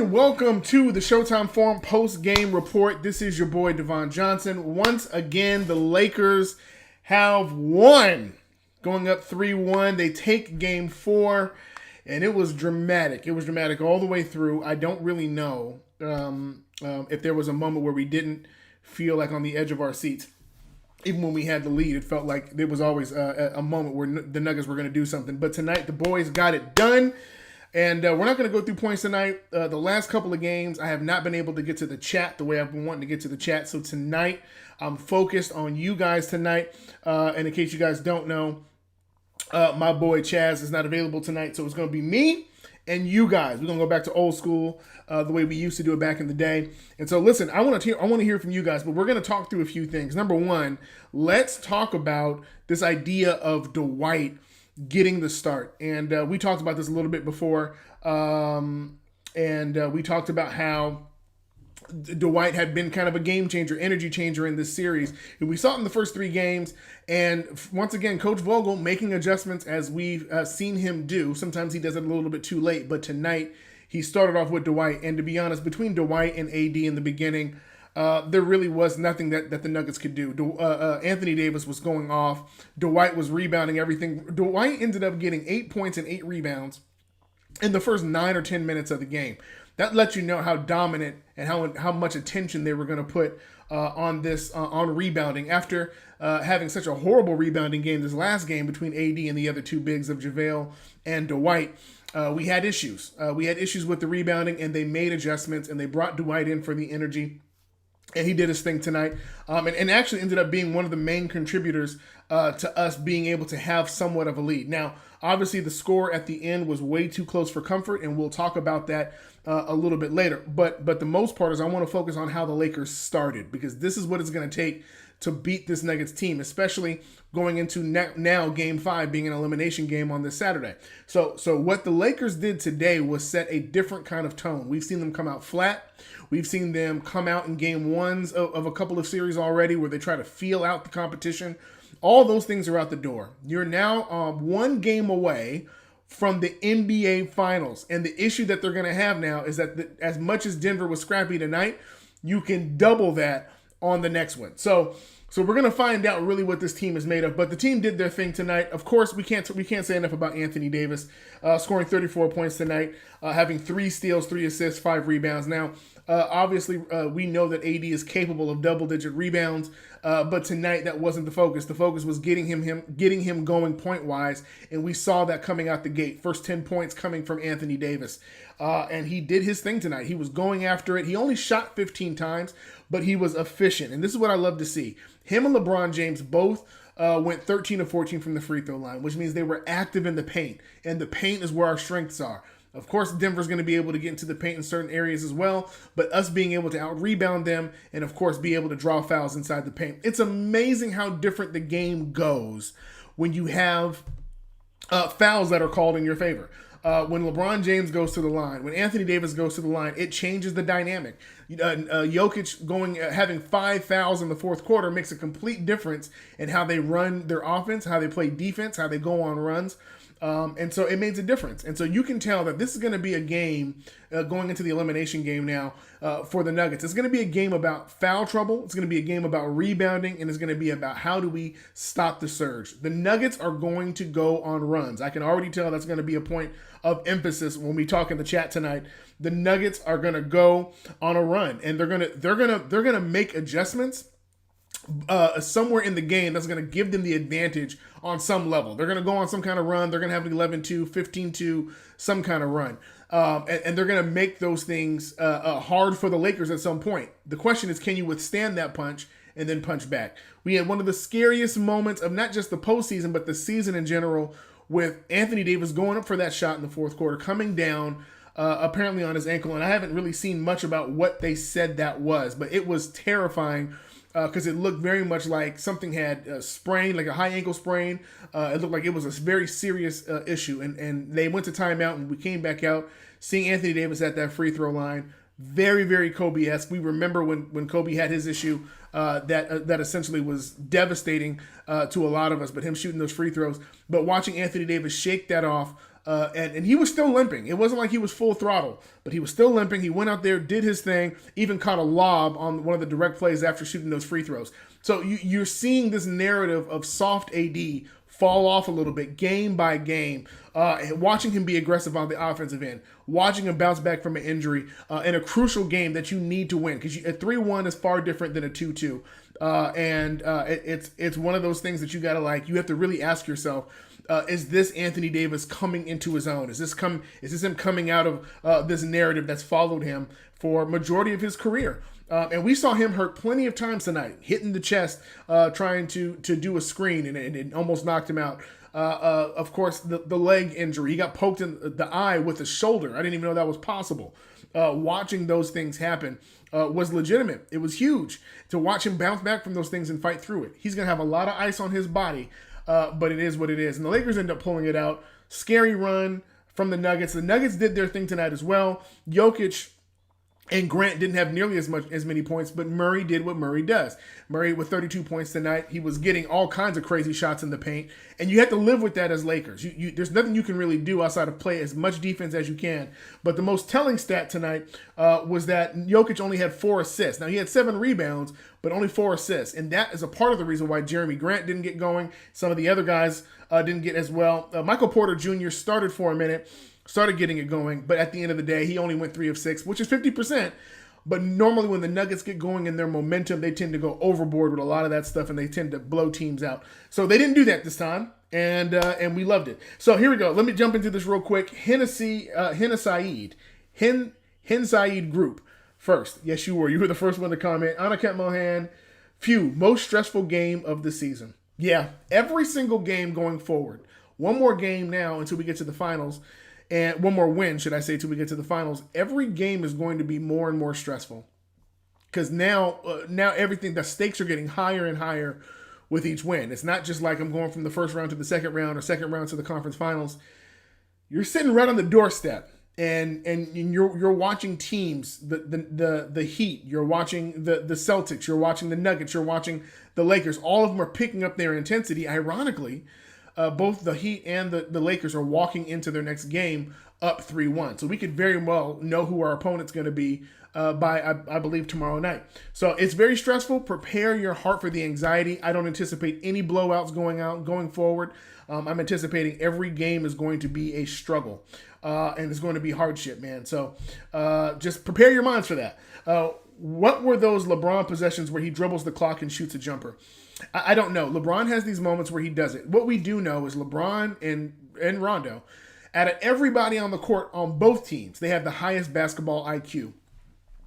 Welcome to the Showtime Forum post-game report. This is your boy, Devon Johnson. Once again, the Lakers have won, going up 3-1. They take game 4, and it was dramatic. It was dramatic all the way through. I don't really know if there was a moment where we didn't feel like on the edge of our seats. Even when we had the lead, it felt like there was always a moment where the Nuggets were going to do something. But tonight, the boys got it done. And we're not going to go through points tonight. The last couple of games, I have not been able to get to the chat the way I've been wanting to get to the chat. So tonight, I'm focused on you guys tonight. And in case you guys don't know, my boy Chaz is not available tonight. So it's going to be me and you guys. We're going to go back to old school, the way we used to do it back in the day. And so listen, I want to hear from you guys, but we're going to talk through a few things. Number one, let's talk about this idea of Dwight getting the start. And we talked about this a little bit before. We talked about how Dwight had been kind of a game changer, energy changer in this series. And we saw it in the first 3 games. And once again, Coach Vogel making adjustments as we've seen him do. Sometimes he does it a little bit too late. But tonight, he started off with Dwight. And to be honest, between Dwight and AD in the beginning, there really was nothing that the Nuggets could do. Anthony Davis was going off. Dwight was rebounding everything. Dwight ended up getting 8 points and 8 rebounds in the first 9 or 10 minutes of the game. That lets you know how dominant and how much attention they were going to put on rebounding after having such a horrible rebounding game this last game between AD and the other 2 bigs of JaVale and Dwight. We had issues. We had issues with the rebounding, and they made adjustments, and they brought Dwight in for the energy. And he did his thing tonight, and actually ended up being one of the main contributors to us being able to have somewhat of a lead. Now, obviously, the score at the end was way too close for comfort, and we'll talk about that a little bit later. But the most part is I want to focus on how the Lakers started, because this is what it's going to take to beat this Nuggets team, especially going into now Game 5 being an elimination game on this Saturday. So what the Lakers did today was set a different kind of tone. We've seen them come out flat. We've seen them come out in Game 1s of a couple of series already where they try to feel out the competition. All those things are out the door. You're now 1 game away from the NBA Finals. And the issue that they're going to have now is that as much as Denver was scrappy tonight, you can double that on the next one. So we're going to find out really what this team is made of. But the team did their thing tonight. Of course, we can't say enough about Anthony Davis scoring 34 points tonight, having 3 steals, 3 assists, 5 rebounds. Now, obviously, we know that AD is capable of double-digit rebounds, but tonight that wasn't the focus. The focus was getting him going point-wise, and we saw that coming out the gate. First 10 points coming from Anthony Davis, and he did his thing tonight. He was going after it. He only shot 15 times, but he was efficient, and this is what I love to see. Him and LeBron James both went 13 of 14 from the free throw line, which means they were active in the paint, and the paint is where our strengths are. Of course, Denver's going to be able to get into the paint in certain areas as well, but us being able to out-rebound them and, of course, be able to draw fouls inside the paint. It's amazing how different the game goes when you have fouls that are called in your favor. When LeBron James goes to the line, when Anthony Davis goes to the line, it changes the dynamic. Jokic having 5 fouls in the fourth quarter makes a complete difference in how they run their offense, how they play defense, how they go on runs. And so it makes a difference. And so you can tell that this is going to be a game going into the elimination game now for the Nuggets. It's going to be a game about foul trouble. It's going to be a game about rebounding, and it's going to be about how do we stop the surge. The Nuggets are going to go on runs. I can already tell that's going to be a point of emphasis when we talk in the chat tonight. The Nuggets are going to go on a run, and they're going to make adjustments somewhere in the game that's going to give them the advantage on some level. They're going to go on some kind of run. They're going to have an 11-2, 15-2, some kind of run. And they're going to make those things hard for the Lakers at some point. The question is, can you withstand that punch and then punch back? We had one of the scariest moments of not just the postseason, but the season in general, with Anthony Davis going up for that shot in the fourth quarter, coming down, apparently on his ankle, and I haven't really seen much about what they said that was, but it was terrifying because it looked very much like something had sprained, like a high ankle sprain. It looked like it was a very serious issue, and they went to timeout, and we came back out, seeing Anthony Davis at that free throw line. Very, very Kobe-esque. We remember when Kobe had his issue that essentially was devastating to a lot of us, but him shooting those free throws. But watching Anthony Davis shake that off, and he was still limping. It wasn't like he was full throttle, but he was still limping. He went out there, did his thing, even caught a lob on one of the direct plays after shooting those free throws. So you're seeing this narrative of soft AD fall off a little bit game by game, watching him be aggressive on the offensive end, watching him bounce back from an injury in a crucial game that you need to win, because a 3-1 is far different than a 2-2. It's one of those things that you have to really ask yourself, is this Anthony Davis coming into his own? Is this him coming out of this narrative that's followed him for majority of his career? And we saw him hurt plenty of times tonight, hitting the chest, trying to do a screen, and it almost knocked him out. Of course, the leg injury. He got poked in the eye with a shoulder. I didn't even know that was possible. Watching those things happen was legitimate. It was huge to watch him bounce back from those things and fight through it. He's going to have a lot of ice on his body, but it is what it is. And the Lakers end up pulling it out. Scary run from the Nuggets. The Nuggets did their thing tonight as well. Jokic and Grant didn't have nearly as many points, but Murray did what Murray does. Murray with 32 points tonight. He was getting all kinds of crazy shots in the paint, and you have to live with that as Lakers. There's nothing you can really do outside of play as much defense as you can. But the most telling stat tonight was that Jokic only had 4 assists. Now, he had 7 rebounds, but only 4 assists, and that is a part of the reason why Jeremy Grant didn't get going. Some of the other guys didn't get as well. Michael Porter Jr. started for a minute, started getting it going, but at the end of the day, he only went 3 of 6, which is 50%. But normally when the Nuggets get going in their momentum, they tend to go overboard with a lot of that stuff, and they tend to blow teams out. So they didn't do that this time, and we loved it. So here we go. Let me jump into this real quick. Hen Saeed group first. Yes, you were. You were the first one to comment. Anaket Mohan, most stressful game of the season. Yeah, every single game going forward. One more game now until we get to the finals. And one more win, should I say, till we get to the finals. Every game is going to be more and more stressful, because now everything, the stakes are getting higher and higher with each win. It's not just like I'm going from the first round to the second round or second round to the conference finals. You're sitting right on the doorstep, and you're watching teams, the Heat, you're watching the Celtics, you're watching the Nuggets, you're watching the Lakers. All of them are picking up their intensity. Ironically, both the Heat and the Lakers are walking into their next game up 3-1. So we could very well know who our opponent's going to be by, I believe, tomorrow night. So it's very stressful. Prepare your heart for the anxiety. I don't anticipate any blowouts going forward. I'm anticipating every game is going to be a struggle, and it's going to be hardship, man. So just prepare your minds for that. What were those LeBron possessions where he dribbles the clock and shoots a jumper? I don't know. LeBron has these moments where he does it. What we do know is LeBron and Rondo, out of everybody on the court on both teams, they have the highest basketball IQ.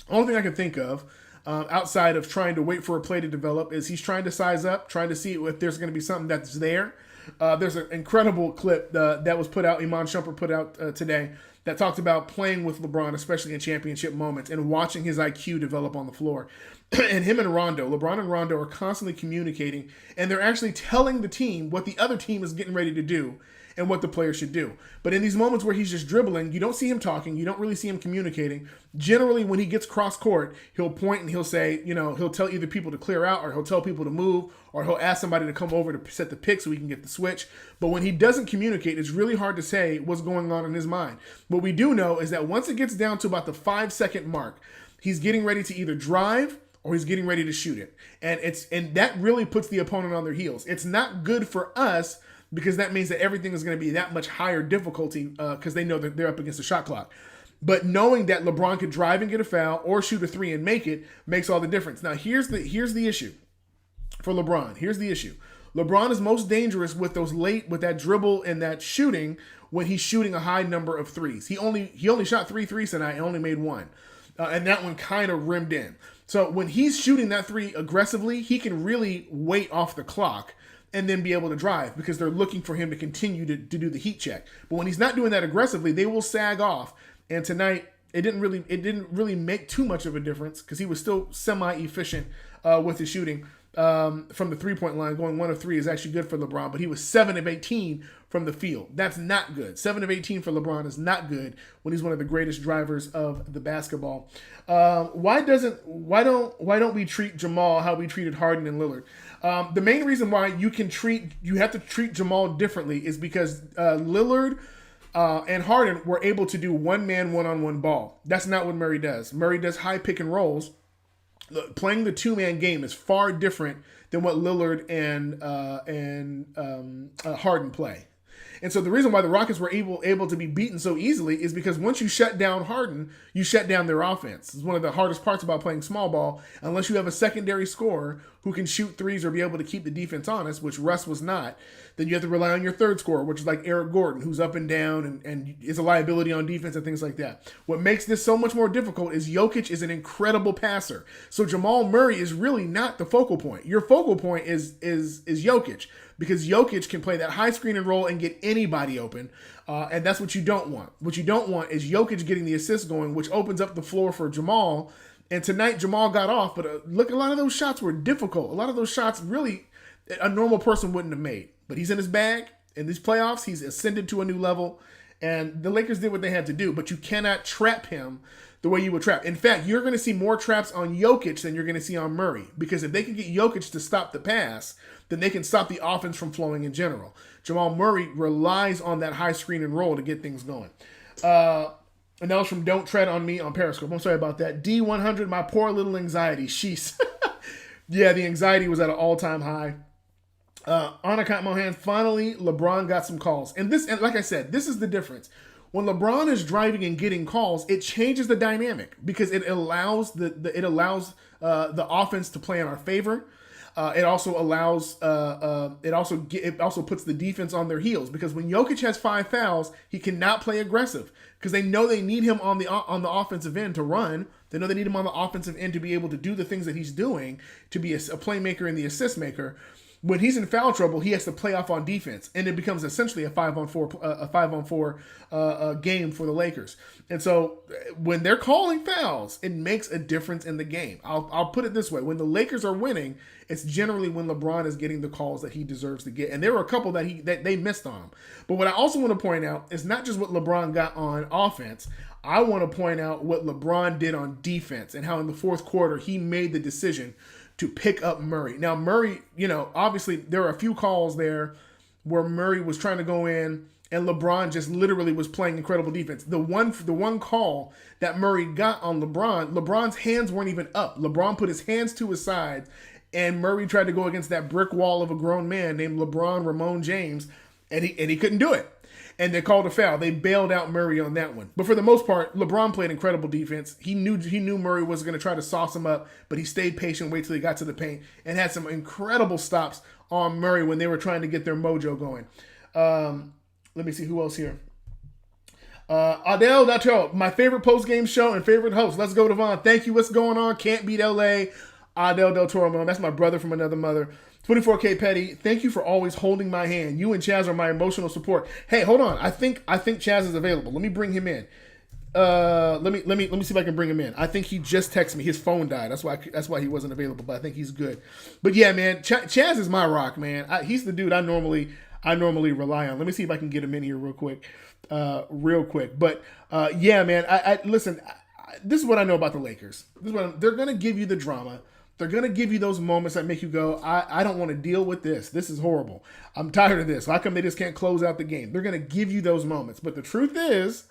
Only thing I can think of, outside of trying to wait for a play to develop, is he's trying to size up, trying to see if there's going to be something that's there. There's an incredible clip that was put out, Iman Shumpert put out today, that talked about playing with LeBron, especially in championship moments, and watching his IQ develop on the floor. And him and Rondo, LeBron and Rondo are constantly communicating, and they're actually telling the team what the other team is getting ready to do and what the player should do. But in these moments where he's just dribbling, you don't see him talking, you don't really see him communicating. Generally, when he gets cross court, he'll point and he'll say, he'll tell either people to clear out, or he'll tell people to move, or he'll ask somebody to come over to set the pick so he can get the switch. But when he doesn't communicate, it's really hard to say what's going on in his mind. What we do know is that once it gets down to about the 5-second mark, he's getting ready to either drive or he's getting ready to shoot it. And that really puts the opponent on their heels. It's not good for us, because that means that everything is going to be that much higher difficulty, because they know that they're up against the shot clock. But knowing that LeBron could drive and get a foul or shoot a 3 and make it makes all the difference. Now, here's the issue for LeBron. Here's the issue. LeBron is most dangerous with with that dribble and that shooting, when he's shooting a high number of threes. He only shot 3 threes tonight and only made 1. And that one kind of rimmed in. So when he's shooting that 3 aggressively, he can really wait off the clock and then be able to drive, because they're looking for him to continue to do the heat check. But when he's not doing that aggressively, they will sag off, And tonight, it didn't really make too much of a difference because he was still semi-efficient with his shooting from the 3-point line. Going 1 of 3 is actually good for LeBron, but he was 7 of 18 from the field. That's not good. 7 of 18 for LeBron is not good when he's one of the greatest drivers of the basketball. Why don't we treat Jamal how we treated Harden and Lillard? The main reason why you have to treat Jamal differently is because Lillard and Harden were able to do one-man, one-on-one ball. That's not what Murray does. Murray does high pick and rolls. Playing the two-man game is far different than what Lillard and Harden play. And so the reason why the Rockets were able to be beaten so easily is because once you shut down Harden, you shut down their offense. It's one of the hardest parts about playing small ball. Unless you have a secondary scorer who can shoot threes or be able to keep the defense honest, which Russ was not, then you have to rely on your third scorer, which is like Eric Gordon, who's up and down and is a liability on defense and things like that. What makes this so much more difficult is Jokic is an incredible passer. So Jamal Murray is really not the focal point. Your focal point is Jokic, because Jokic can play that high screen and roll and get anybody open, and that's what you don't want. What you don't want is Jokic getting the assist going, which opens up the floor for Jamal. And tonight, Jamal got off, but look, a lot of those shots were difficult. A lot of those shots really a normal person wouldn't have made. But he's in his bag. In these playoffs, he's ascended to a new level. And the Lakers did what they had to do. But you cannot trap him the way you would trap. In fact, you're going to see more traps on Jokic than you're going to see on Murray. Because if they can get Jokic to stop the pass, then they can stop the offense from flowing in general. Jamal Murray relies on that high screen and roll to get things going. And that was from Don't Tread on Me on Periscope. I'm sorry about that. D100, my poor little anxiety. Sheesh. Yeah, the anxiety was at an all-time high. Anakat Mohan, finally, LeBron got some calls. And like I said, this is the difference. When LeBron is driving and getting calls, it changes the dynamic because it allows the offense to play in our favor. It also allows it also puts the defense on their heels, because when Jokic has 5 fouls, he cannot play aggressive because they know they need him on the offensive end to run. They know they need him on the offensive end to be able to do the things that he's doing, to be a playmaker and the assist maker. When he's in foul trouble, he has to play off on defense, and it becomes essentially a 5-on-4 game for the Lakers. And so when they're calling fouls, it makes a difference in the game. I'll put it this way: when the Lakers are winning, it's generally when LeBron is getting the calls that he deserves to get. And there were a couple that they missed on him. But what I also want to point out is not just what LeBron got on offense. I want to point out what LeBron did on defense and how in the fourth quarter he made the decision to pick up Murray. Now, Murray, obviously there are a few calls there where Murray was trying to go in and LeBron just literally was playing incredible defense. The one call that Murray got on LeBron's hands weren't even up. LeBron put his hands to his sides, and Murray tried to go against that brick wall of a grown man named LeBron Ramon James, and he couldn't do it. And they called a foul. They bailed out Murray on that one. But for the most part, LeBron played incredible defense. He knew Murray was going to try to sauce him up, but he stayed patient, wait till he got to the paint, and had some incredible stops on Murray when they were trying to get their mojo going. Let me see who else here. Adele Dato, my favorite post-game show and favorite host. Let's go, Devon. Thank you. What's going on? Can't beat LA. Adele Del Toro, man. That's my brother from another mother. 24K Petty, thank you for always holding my hand. You and Chaz are my emotional support. Hey, hold on. I think Chaz is available. Let me bring him in. Let me see if I can bring him in. I think he just texted me. His phone died. That's why he wasn't available. But I think he's good. But yeah, man, Chaz is my rock, man. He's the dude I normally rely on. Let me see if I can get him in here real quick. But yeah, man. I listen. This is what I know about the Lakers. They're gonna give you the drama. They're going to give you those moments that make you go, I don't want to deal with this. This is horrible. I'm tired of this. How come they just can't close out the game? They're going to give you those moments. But the truth is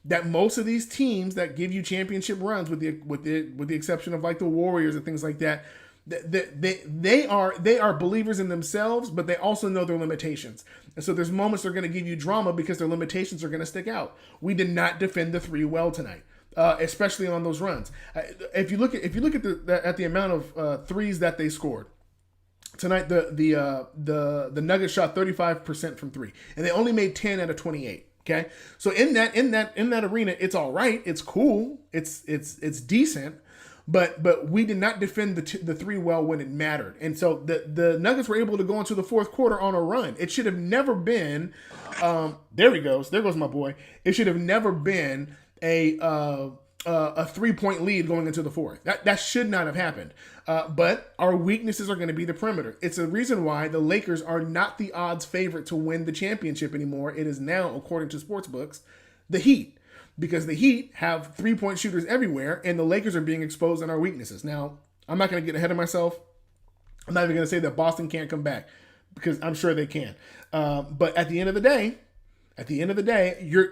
that most of these teams that give you championship runs, with the exception of like the Warriors and things like that, they are believers in themselves, but they also know their limitations. And so there's moments they're going to give you drama because their limitations are going to stick out. We did not defend the 3 well tonight. Especially on those runs. If you look at the amount of threes that they scored tonight, the Nuggets shot 35% from 3, and they only made 10 out of 28. Okay, so in that arena, it's all right, it's cool, it's decent, but we did not defend the 3 well when it mattered, and so the Nuggets were able to go into the fourth quarter on a run. It should have never been. There he goes. There goes my boy. It should have never been a 3-point lead going into the fourth. That should not have happened. But our weaknesses are going to be the perimeter. It's a reason why the Lakers are not the odds favorite to win the championship anymore. It is now, according to sportsbooks, the Heat. Because the Heat have 3-point shooters everywhere, and the Lakers are being exposed on our weaknesses. Now, I'm not going to get ahead of myself. I'm not even going to say that Boston can't come back, because I'm sure they can. But at the end of the day,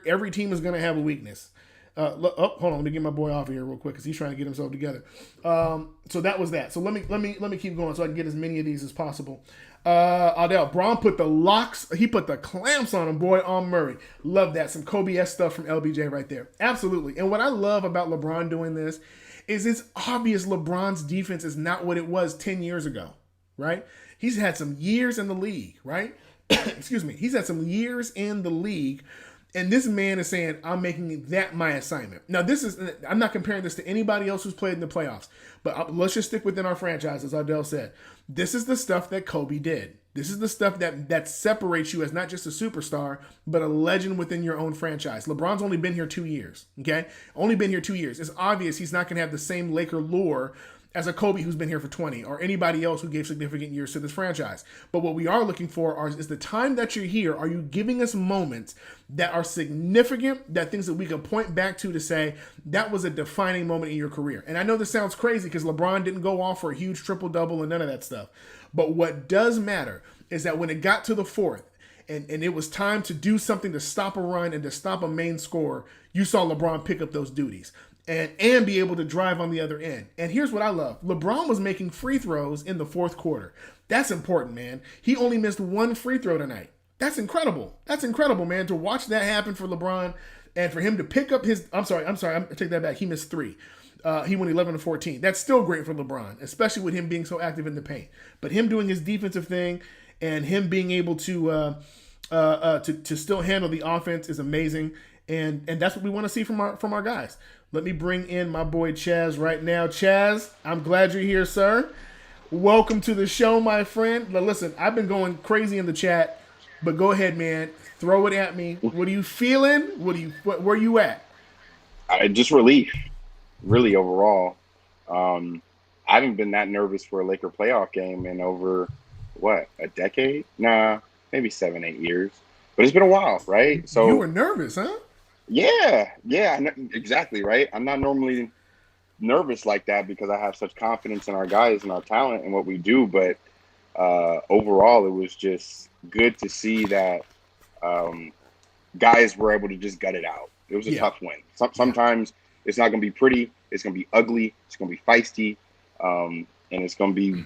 every team is going to have a weakness. Hold on, let me get my boy off of here real quick because he's trying to get himself together. So that was that. So let me keep going so I can get as many of these as possible. Adele Braun put the locks. He put the clamps on him, boy, on Murray. Love that. Some Kobe-esque stuff from LBJ right there. Absolutely. And what I love about LeBron doing this is it's obvious LeBron's defense is not what it was 10 years ago, right? He's had some years in the league, right? Excuse me. He's had some years in the league. And this man is saying, I'm making that my assignment. Now, I'm not comparing this to anybody else who's played in the playoffs, but let's just stick within our franchise, as Ardell said. This is the stuff that Kobe did. This is the stuff that separates you as not just a superstar, but a legend within your own franchise. LeBron's only been here 2 years, okay? Only been here 2 years. It's obvious he's not going to have the same Laker lore as a Kobe who's been here for 20 or anybody else who gave significant years to this franchise. But what we are looking for is the time that you're here, are you giving us moments that are significant, that things that we can point back to say, that was a defining moment in your career. And I know this sounds crazy because LeBron didn't go off for a huge triple-double and none of that stuff. But what does matter is that when it got to the fourth, and it was time to do something to stop a run and to stop a main scorer, you saw LeBron pick up those duties. And be able to drive on the other end. And here's what I love. LeBron was making free throws in the fourth quarter. That's important, man. He only missed one free throw tonight. That's incredible. That's incredible, man, to watch that happen for LeBron and for him to pick up his... I'm sorry. I take that back. He missed 3. He went 11 to 14. That's still great for LeBron, especially with him being so active in the paint. But him doing his defensive thing and him being able to still handle the offense is amazing. And that's what we want to see from our guys. Let me bring in my boy Chaz right now. Chaz, I'm glad you're here, sir. Welcome to the show, my friend. Now, listen, I've been going crazy in the chat, but go ahead, man. Throw it at me. What are you feeling? Where are you at? Just relief, really, overall. I haven't been that nervous for a Laker playoff game in over, a decade? Nah, maybe 7, 8 years. But it's been a while, right? So you were nervous, huh? Yeah, exactly, right? I'm not normally nervous like that because I have such confidence in our guys and our talent and what we do. But overall, it was just good to see that guys were able to just gut it out. It was a tough win. Sometimes it's not going to be pretty. It's going to be ugly. It's going to be feisty. And it's going to be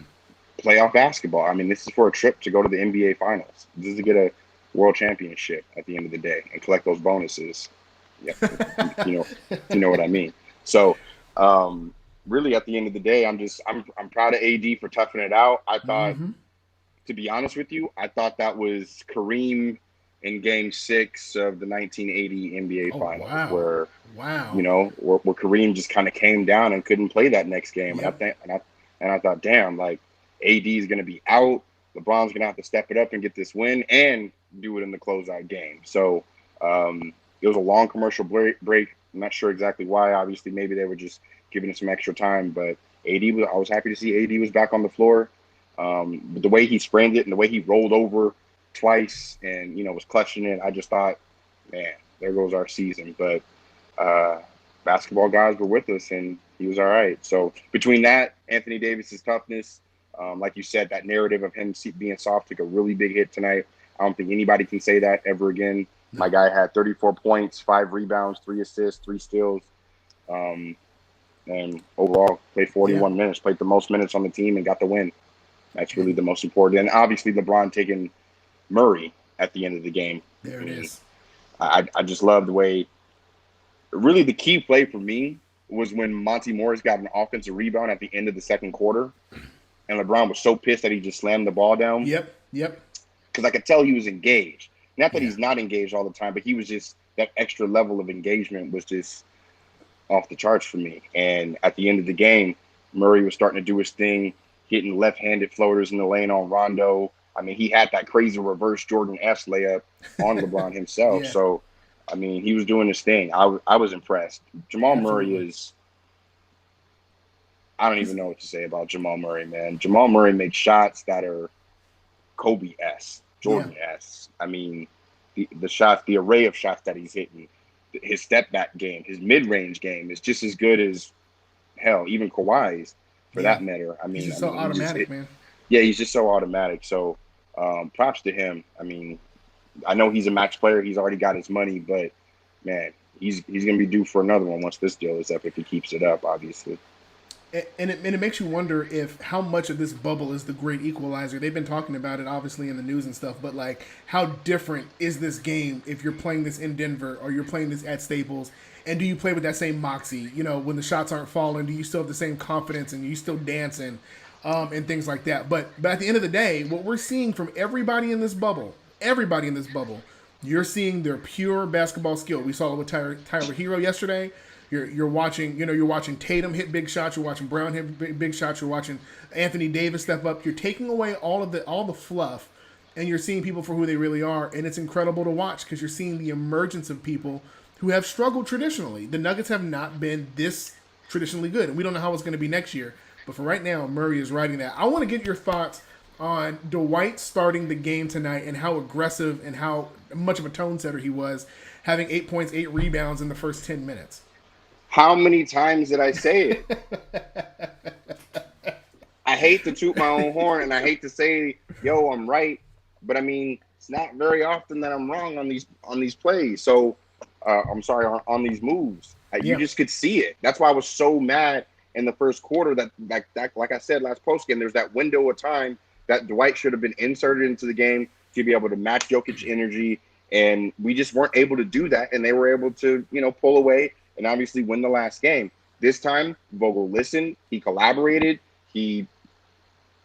playoff basketball. I mean, this is for a trip to go to the NBA Finals. This is to get a world championship at the end of the day and collect those bonuses. Yeah, you know what I mean. So, really, at the end of the day, I'm proud of AD for toughing it out. I thought, to be honest with you, I thought that was Kareem in Game 6 of the 1980 NBA Finals, where Kareem just kind of came down and couldn't play that next game. Yep. And I thought, damn, like AD is going to be out. LeBron's going to have to step it up and get this win and do it in the closeout game. So. It was a long commercial break. I'm not sure exactly why. Obviously, maybe they were just giving it some extra time. But I was happy to see AD was back on the floor. But the way he sprained it and the way he rolled over twice and, was clutching it, I just thought, man, there goes our season. But basketball guys were with us, and he was all right. So between that, Anthony Davis's toughness, like you said, that narrative of him being soft took a really big hit tonight. I don't think anybody can say that ever again. My guy had 34 points, 5 rebounds, 3 assists, 3 steals, and overall played 41 minutes, played the most minutes on the team and got the win. That's really the most important. And obviously LeBron taking Murray at the end of the game. There it is. I just love the way – really the key play for me was when Monty Morris got an offensive rebound at the end of the second quarter, and LeBron was so pissed that he just slammed the ball down. Yep. Because I could tell he was engaged. Not that he's not engaged all the time, but he was just – that extra level of engagement was just off the charts for me. And at the end of the game, Murray was starting to do his thing, hitting left-handed floaters in the lane on Rondo. I mean, he had that crazy reverse Jordan S layup on LeBron himself. So I mean, he was doing his thing. I was impressed. Jamal Murray Absolutely. is. I don't even know what to say about Jamal Murray, man. Jamal Murray makes shots that are Kobe-esque, Yeah. Jordan-esque. I mean, the shots, the array of shots that he's hitting, his step back game, his mid range game is just as good as hell, even Kawhi's for Yeah. that matter. He's just so He just automatic, man. yeah, he's just so automatic. So props to him. I mean, I know he's a max player. He's already got his money, but man, he's gonna be due for another one once this deal is up if he keeps it up, obviously. And it makes you wonder if how much of this bubble is the great equalizer. They've been talking about it obviously in the news and stuff, but like how different is this game if you're playing this in Denver or you're playing this at Staples? And do you play with that same moxie? You know, when the shots aren't falling, do you still have the same confidence and you still dancing and things like that? But at the end of the day, what we're seeing from everybody in this bubble, you're seeing their pure basketball skill. We saw it with Tyler Hero yesterday. You're watching, you're watching Tatum hit big shots. You're watching Brown hit big shots. You're watching Anthony Davis step up. You're taking away all the fluff, and you're seeing people for who they really are. And it's incredible to watch because you're seeing the emergence of people who have struggled traditionally. The Nuggets have not been this traditionally good, and we don't know how it's going to be next year. But for right now, Murray is riding that. I want to get your thoughts on Dwight starting the game tonight and how aggressive and how much of a tone setter he was, having 8 points, 8 rebounds in the first 10 minutes. How many times did I say it? I hate to toot my own horn and I hate to say, yo, I'm right, but I mean, it's not very often that I'm wrong on these plays. So I'm sorry on these moves. You just could see it. That's why I was so mad in the first quarter that like I said last post game, there's that window of time that Dwight should have been inserted into the game to be able to match Jokic energy, and we just weren't able to do that, and they were able to pull away and obviously win the last game. This time, Vogel listened. He collaborated. He,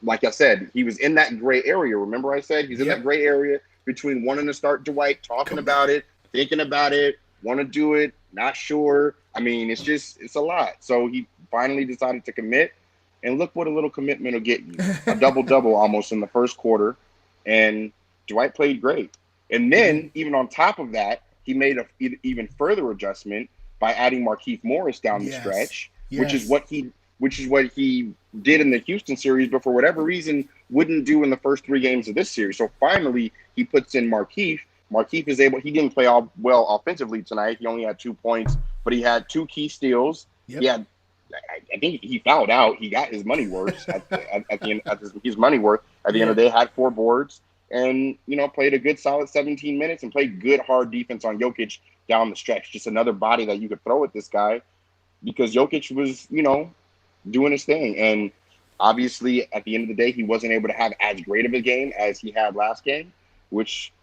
like I said, he was in that gray area. Remember I said he's in that gray area between wanting to start Dwight, talking about it, thinking about it, want to do it, not sure. I mean, it's a lot. So he finally decided to commit. And look what a little commitment will get you. A double-double almost in the first quarter. And Dwight played great. And then, even on top of that, he made an even further adjustment by adding Markieff Morris down the stretch, which is what he did in the Houston series, but for whatever reason wouldn't do in the first 3 games of this series. So finally he puts in Markieff. Markieff is able. He didn't play all well offensively tonight. He only had 2 points, but he had 2 key steals. He had, I think he fouled out. He got his money worth at the end. His money worth at the end of the day. Had 4 boards. And, played a good solid 17 minutes and played good hard defense on Jokic down the stretch. Just another body that you could throw at this guy because Jokic was, doing his thing. And obviously, at the end of the day, he wasn't able to have as great of a game as he had last game, which,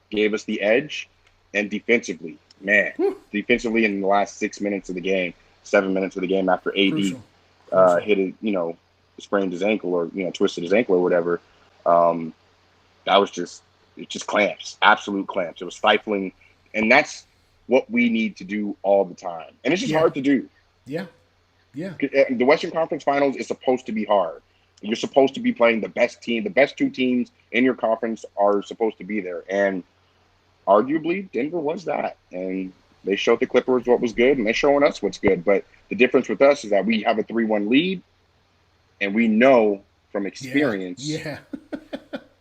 gave us the edge. And defensively, defensively in the last 6 minutes of the game, 7 minutes of the game after AD hit it, sprained his ankle or, twisted his ankle or whatever. That was just clamps, absolute clamps. It was stifling. And that's what we need to do all the time. And it's just hard to do. Yeah. Yeah. The Western Conference Finals is supposed to be hard. You're supposed to be playing the best team. The best 2 teams in your conference are supposed to be there. And arguably, Denver was that. And they showed the Clippers what was good, and they're showing us what's good. But the difference with us is that we have a 3-1 lead, and we know from experience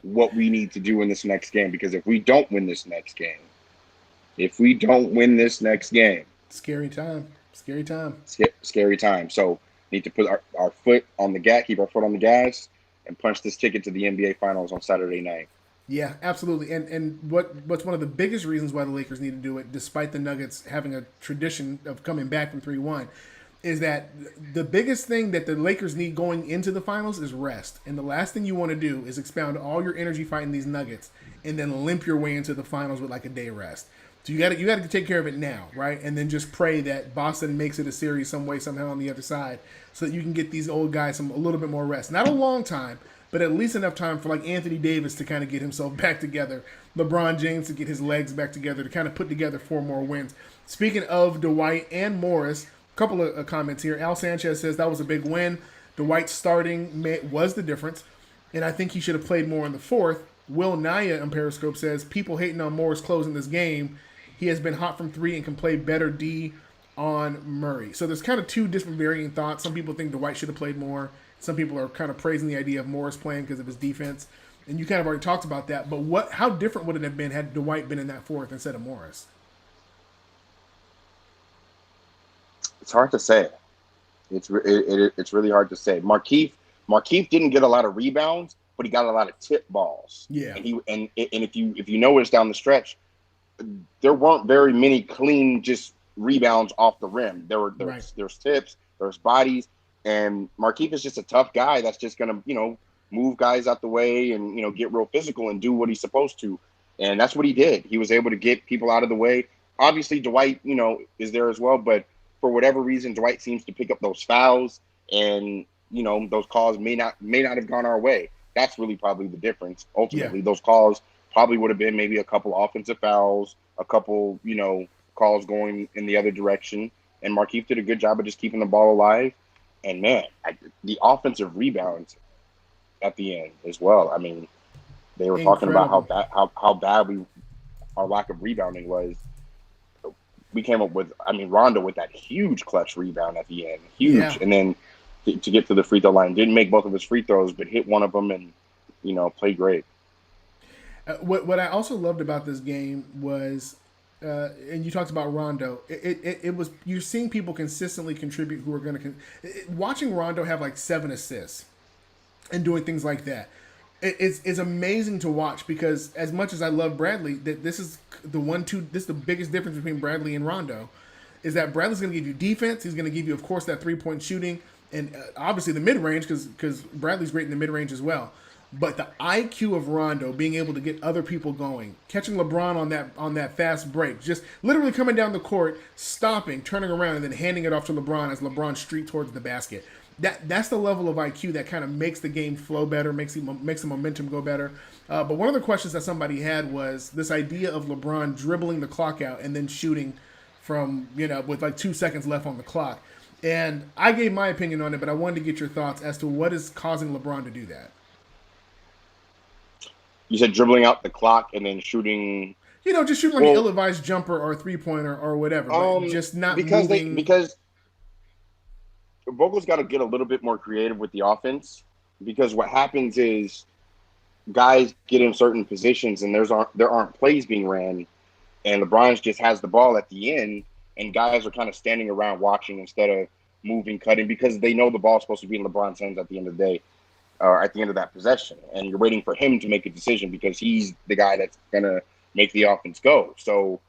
what we need to do in this next game. Because if we don't win this next game, scary time. Scary time. So need to put our foot on the gas, keep our foot on the gas, and punch this ticket to the NBA Finals on Saturday night. Yeah, absolutely. And what's one of the biggest reasons why the Lakers need to do it, despite the Nuggets having a tradition of coming back from 3-1, is that the biggest thing that the Lakers need going into the finals is rest. And the last thing you want to do is expound all your energy fighting these Nuggets and then limp your way into the finals with like a day rest. So you got to take care of it now, right? And then just pray that Boston makes it a series some way, somehow on the other side so that you can get these old guys a little bit more rest. Not a long time, but at least enough time for like Anthony Davis to kind of get himself back together, LeBron James to get his legs back together, to kind of put together 4 more wins. Speaking of Dwight and Morris, a couple of comments here. Al Sanchez says that was a big win. Dwight starting was the difference, and I think he should have played more in the fourth. Will Naya on Periscope says, people hating on Morris closing this game. he has been hot from three and can play better D on Murray. So there's kind of two different varying thoughts. Some people think Dwight should have played more. Some people are kind of praising the idea of Morris playing because of his defense. And you kind of already talked about that. But how different would it have been had Dwight been in that fourth instead of Morris? It's hard to say. It's really hard to say. Markeith didn't get a lot of rebounds, but he got a lot of tip balls. Yeah. And if you notice down the stretch, there weren't very many clean just rebounds off the rim. There's tips, there's bodies, and Markeith is just a tough guy that's just gonna move guys out the way and get real physical and do what he's supposed to. And that's what he did. He was able to get people out of the way. Obviously, Dwight is there as well, but for whatever reason, Dwight seems to pick up those fouls, and those calls may not have gone our way. That's really probably the difference. Ultimately, those calls probably would have been maybe a couple offensive fouls, a couple calls going in the other direction, and Markeith did a good job of just keeping the ball alive. And man, the offensive rebounds at the end as well. I mean, they were talking about how bad our lack of rebounding was. We came up with, Rondo with that huge clutch rebound at the end, and then to get to the free throw line, didn't make both of his free throws, but hit one of them and played great. What I also loved about this game was, and you talked about Rondo. It was, you're seeing people consistently contribute who are going to watching Rondo have like 7 assists and doing things like that. It's amazing to watch, because as much as I love Bradley, that this is the biggest difference between Bradley and Rondo, is that Bradley's going to give you defense. He's going to give you, of course, that 3-point shooting, and obviously the mid range, because Bradley's great in the mid range as well. But the IQ of Rondo, being able to get other people going, catching LeBron on that fast break, just literally coming down the court, stopping, turning around, and then handing it off to LeBron as LeBron streaked towards the basket. That's the level of IQ that kind of makes the game flow better, makes the momentum go better. But one of the questions that somebody had was this idea of LeBron dribbling the clock out and then shooting from, with like 2 seconds left on the clock. And I gave my opinion on it, but I wanted to get your thoughts as to what is causing LeBron to do that. You said dribbling out the clock and then shooting. Just shooting like an ill-advised jumper or a three-pointer or whatever, but just not moving. Because Vogel's got to get a little bit more creative with the offense, because what happens is guys get in certain positions and there aren't plays being ran, and LeBron just has the ball at the end, and guys are kind of standing around watching instead of moving, cutting, because they know the ball's supposed to be in LeBron's hands at the end of the day, or at the end of that possession, and you're waiting for him to make a decision because he's the guy that's going to make the offense go. So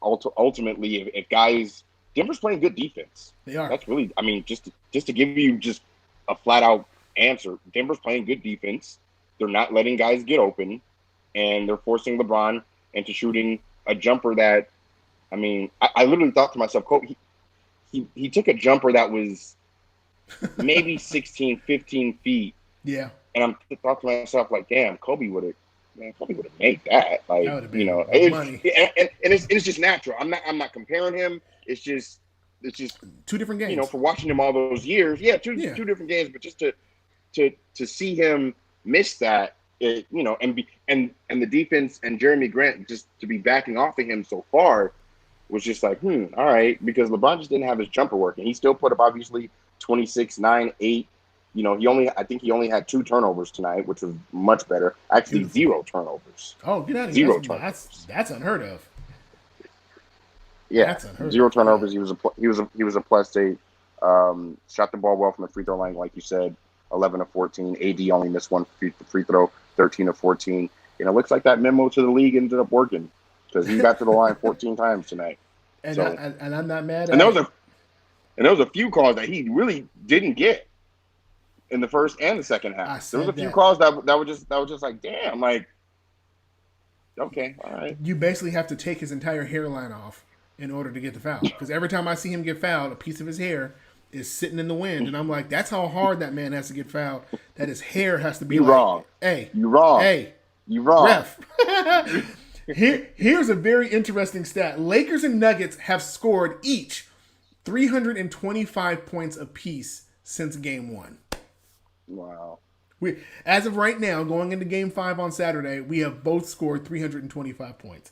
ultimately, if guys – Denver's playing good defense. They are. That's really, just to give you just a flat out answer, Denver's playing good defense. They're not letting guys get open, and they're forcing LeBron into shooting a jumper that, I literally thought to myself, he took a jumper that was maybe 16, 15 feet. Yeah. And I thought to myself, like, damn, Kobe would have made that. Like, that would have been money. And it's just natural. I'm not comparing him. It's just two different games. For watching him all those years. Yeah, two different games, but just to see him miss that, and the defense and Jeremy Grant just to be backing off of him so far was just like, all right, because LeBron just didn't have his jumper working. He still put up obviously 26, 9, 8. I think he only had 2 turnovers tonight, which was much better. Actually, 0 turnovers. Oh, get out of here! 0 turnovers. That's unheard of. Yeah, that's unheard 0 turnovers. He was a +8. Shot the ball well from the free throw line, like you said. 11 of 14. AD only missed 1 free throw. 13 of 14. It looks like that memo to the league ended up working, because he got to the line 14 times tonight. And I'm not mad. And there was a few calls that he really didn't get in the first and the second half. There was a few calls that were just like, damn, like, okay, all right. You basically have to take his entire hairline off in order to get the foul, because every time I see him get fouled, a piece of his hair is sitting in the wind, and I'm like, that's how hard that man has to get fouled. That his hair has to be wrong. Hey, you wrong. Hey, you wrong. Ref. Here's a very interesting stat. Lakers and Nuggets have scored each 325 points apiece since Game 1. Wow. As of right now, going into Game 5 on Saturday, we have both scored 325 points.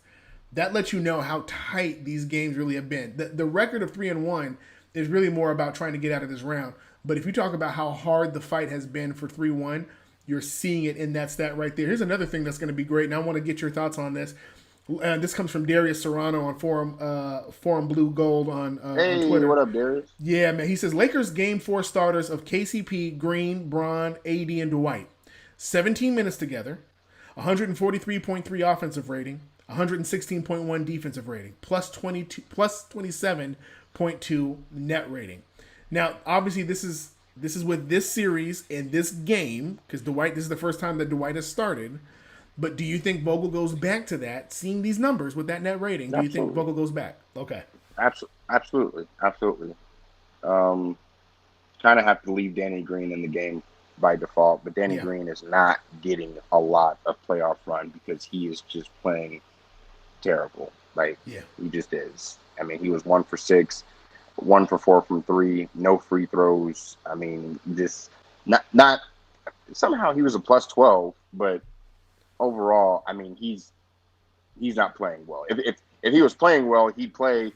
that lets you know how tight these games really have been. The record of 3-1 is really more about trying to get out of this round. But if you talk about how hard the fight has been for 3-1, you're seeing it in that stat right there. Here's another thing that's going to be great, and I want to get your thoughts on this. This comes from Darius Serrano on Forum Blue Gold on Hey, Twitter. what up, Darius? Yeah, man. He says Lakers game 4 starters of KCP, Green, Braun, AD, and Dwight. 17 minutes together, 143.3 offensive rating, 116.1 defensive rating, plus 27.2 net rating. Now, obviously, this is with this series and this game because Dwight. This is the first time that Dwight has started. But do you think Vogel goes back to that, seeing these numbers with that net rating? Do you think Vogel goes back? Okay. Absolutely. Kind of have to leave Danny Green in the game by default, but Danny Green is not getting a lot of playoff run because he is just playing terrible. He just is. I mean, he was 1 for 6, 1 for 4 from 3, no free throws. I mean, just not somehow he was a plus 12, but overall, I mean, he's not playing well. If he was playing well, he's playing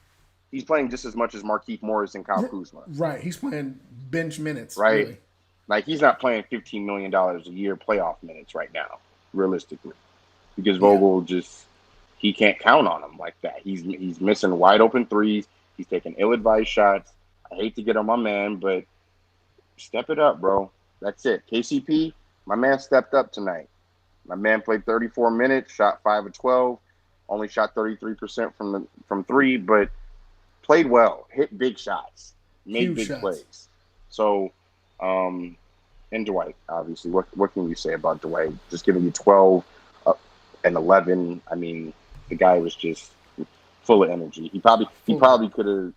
just as much as Markieff Morris and Kyle Kuzma. Right. He's playing bench minutes. Right. Really. Like, he's not playing $15 million a year playoff minutes right now, realistically, because Vogel he can't count on him like that. He's missing wide open threes. He's taking ill-advised shots. I hate to get on my man, but step it up, bro. That's it. KCP, my man stepped up tonight. My man played 34 minutes, shot 5 of 12, only shot 33% from 3, but played well, hit big shots, made big plays. So, and Dwight, obviously, what can you say about Dwight? Just giving you 12 and 11. I mean, the guy was just full of energy. He probably could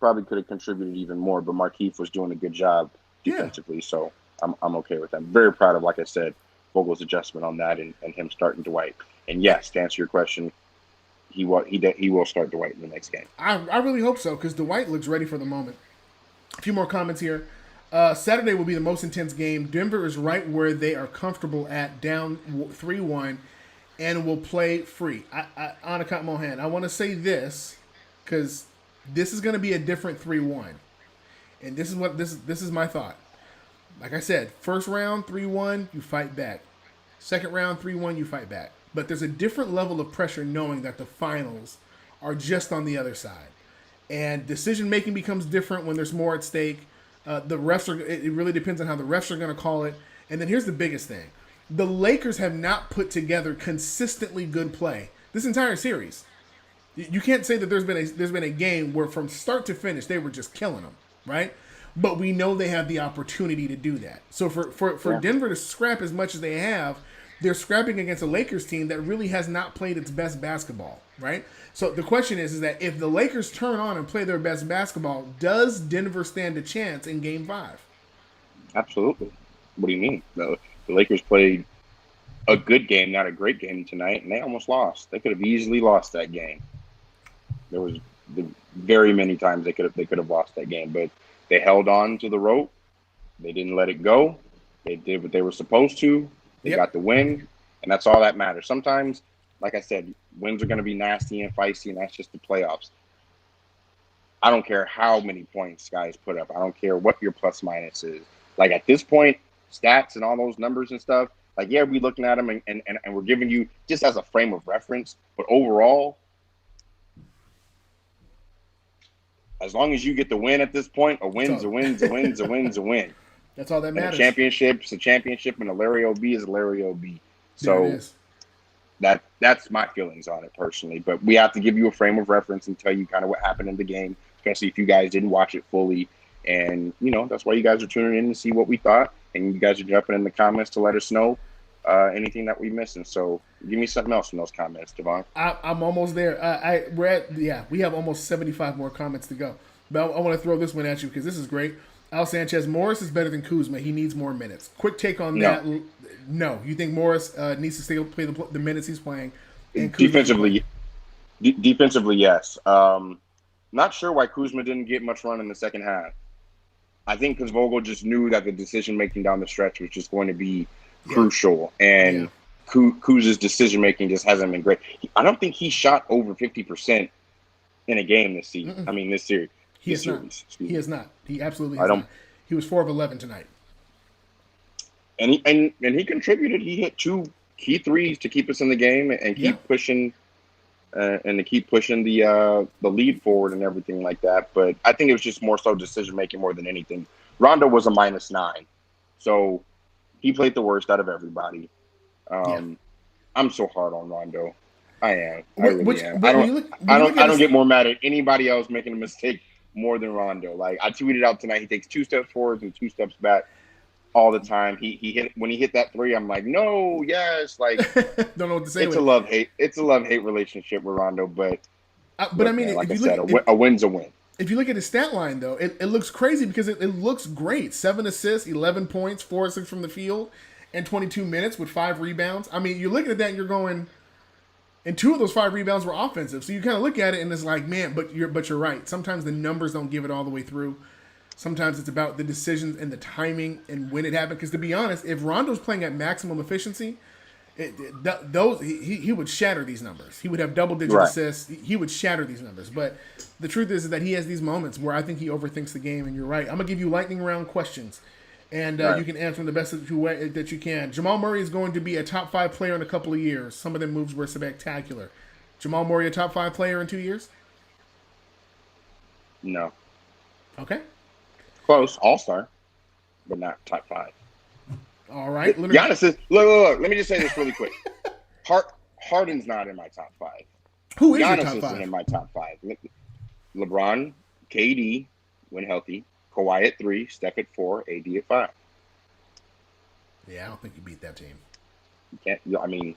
have contributed even more, but Markieff was doing a good job defensively. So I'm okay with that. I'm very proud of, like I said, Vogel's adjustment on that and him starting Dwight. And yes, to answer your question, he will start Dwight in the next game. I really hope so because Dwight looks ready for the moment. A few more comments here. Saturday will be the most intense game. Denver is right where they are comfortable at, down 3-1, and will play free. Anakat Mohan, I want to say this because this is going to be a different 3-1, and this is my thought. Like I said, first round 3-1, you fight back. Second round 3-1, you fight back. But there's a different level of pressure knowing that the finals are just on the other side. And decision making becomes different when there's more at stake. The refs it really depends on how the refs are going to call it. And then here's the biggest thing. The Lakers have not put together consistently good play this entire series. You can't say that there's been a game where from start to finish they were just killing them, right? But we know they have the opportunity to do that. So for Denver to scrap as much as they have, they're scrapping against a Lakers team that really has not played its best basketball, right? So the question is that if the Lakers turn on and play their best basketball, does Denver stand a chance in Game 5? Absolutely. What do you mean? The Lakers played a good game, not a great game tonight, and they almost lost. They could have easily lost that game. There was very many times they could have lost that game, but they held on to the rope. They didn't let it go. They did what they were supposed to. They got the win, and that's all that matters. Sometimes, like I said, wins are going to be nasty and feisty, and that's just the playoffs. I don't care how many points guys put up. I don't care what your plus minus is. Like, at this point, stats and all those numbers and stuff, like, yeah, we're looking at them and we're giving you just as a frame of reference. But overall, as long as you get the win at this point, a win's a win's a win's a win's a win. That's all that matters. And a championship's a championship, and a Larry O.B. is a Larry O.B. So that's my feelings on it personally. But we have to give you a frame of reference and tell you kind of what happened in the game, especially if you guys didn't watch it fully. And, that's why you guys are tuning in to see what we thought. And you guys are jumping in the comments to let us know anything that we missing. So give me something else from those comments, Devon. I'm almost there. We have almost 75 more comments to go. But I want to throw this one at you because this is great. Al Sanchez, Morris is better than Kuzma. He needs more minutes. Quick take on that. No. You think Morris needs to still play the minutes he's playing? And defensively, yes. Not sure why Kuzma didn't get much run in the second half. I think because Vogel just knew that the decision-making down the stretch was just going to be crucial. And Kuz's decision making just hasn't been great. I don't think he shot over 50% in a game this season. Mm-mm. I mean, this series. He has not. He has not. He absolutely I has don't. not. He was 4 of 11 tonight. And he contributed. He hit 2 key threes to keep us in the game and Yeah. keep pushing, and to keep pushing the lead forward and everything like that. But I think it was just more so decision making more than anything. Rondo was a -9, so he played the worst out of everybody. Yeah. I'm so hard on Rondo. I am. I really am. When you look, when you look I at don't his, get more mad at anybody else making a mistake more than Rondo. Like I tweeted out tonight, he takes 2 steps forward and 2 steps back all the time. He hit when he hit that 3. I'm like, no, yes, like don't know what to say. it's a love hate. It's a love hate relationship with Rondo. But I mean, man, like if I you said, look, a win's a win. if you look at his stat line, though, it looks crazy because it looks great. 7 assists, 11 points, 4 or 6 from the field, and 22 minutes with 5 rebounds. I mean, you're looking at that and you're going, and 2 of those 5 rebounds were offensive. So you kind of look at it and it's like, man, but you're right. Sometimes the numbers don't give it all the way through. Sometimes it's about the decisions and the timing and when it happened. Because to be honest, if Rondo's playing at maximum efficiency, he would shatter these numbers. He would have double-digit assists. He would shatter these numbers. But the truth is that he has these moments where I think he overthinks the game, and you're right. I'm going to give you lightning round questions, and you can answer them the best that you can. Jamal Murray is going to be a top 5 player in a couple of years. Some of them moves were spectacular. Jamal Murray a top 5 player in 2 years? No. Okay. Close, all-star, but not top 5. All right. Giannis is look. Let me just say this really quick. Harden's not in my top 5. Who is Giannis your top 5? isn't in my top 5. LeBron, KD, when healthy. Kawhi at 3, Steph at 4, AD at 5. Yeah, I don't think you beat that team. You can't. I mean,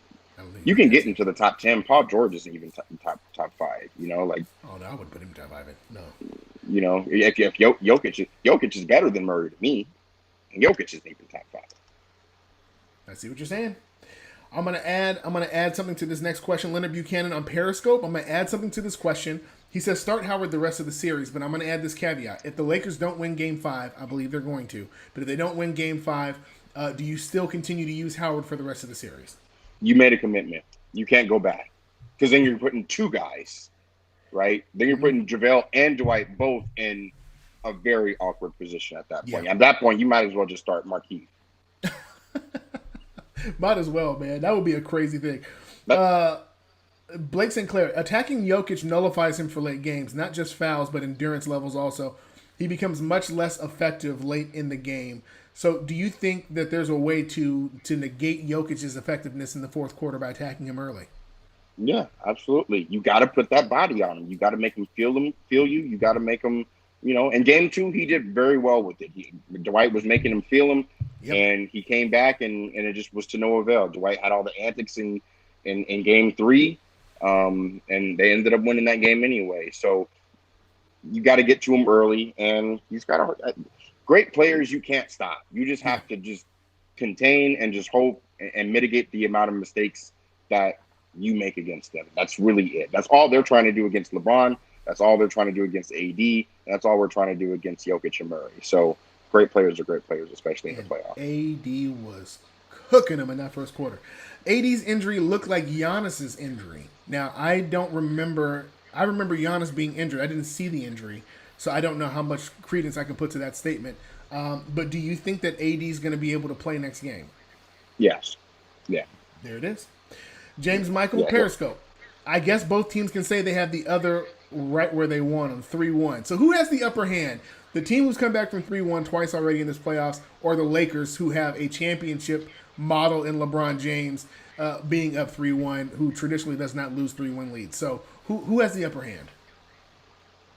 you can get into the top 10. Paul George isn't even top 5. You know, like. Oh no, I wouldn't put him in top 5. No. You know, if Jokic is better than Murray to me, and Jokic isn't even top 5. I see what you're saying. I'm gonna add something to this next question. Leonard Buchanan on Periscope. I'm gonna add something to this question. He says start Howard the rest of the series, but I'm gonna add this caveat. If the Lakers don't win Game 5, I believe they're going to, but if they don't win Game 5, do you still continue to use Howard for the rest of the series? You made a commitment. You can't go back, because then you're putting 2 guys, right? Then you're putting JaVale and Dwight both in a very awkward position at that point. Yeah. At that point, you might as well just start Marquise. Might as well, man. That would be a crazy thing. Blake Sinclair, attacking Jokic nullifies him for late games, not just fouls, but endurance levels also. He becomes much less effective late in the game. So do you think that there's a way to negate Jokic's effectiveness in the fourth quarter by attacking him early? Yeah, absolutely. You got to put that body on him. You got to make him feel you. You got to make him, in game 2, he did very well with it. Dwight was making him feel him. Yep. And he came back, and it just was to no avail. Dwight had all the antics in game 3, and they ended up winning that game anyway. So you got to get to him early, and he's got great players you can't stop. You just have to just contain and just hope and mitigate the amount of mistakes that you make against them. That's really it. That's all they're trying to do against LeBron. That's all they're trying to do against AD. And that's all we're trying to do against Jokic and Murray. So great players are great players, especially in the playoffs. AD was cooking them in that first quarter. AD's injury looked like Giannis's injury. Now, I don't remember. I remember Giannis being injured. I didn't see the injury, so I don't know how much credence I can put to that statement. But do you think that AD is going to be able to play next game? Yes. Yeah. There it is. James Michael, Periscope. I guess both teams can say they have the other right where they won them, 3-1. So who has the upper hand? The team who's come back from 3-1 twice already in this playoffs, or the Lakers, who have a championship model in LeBron James being up 3-1, who traditionally does not lose 3-1 leads. So who has the upper hand?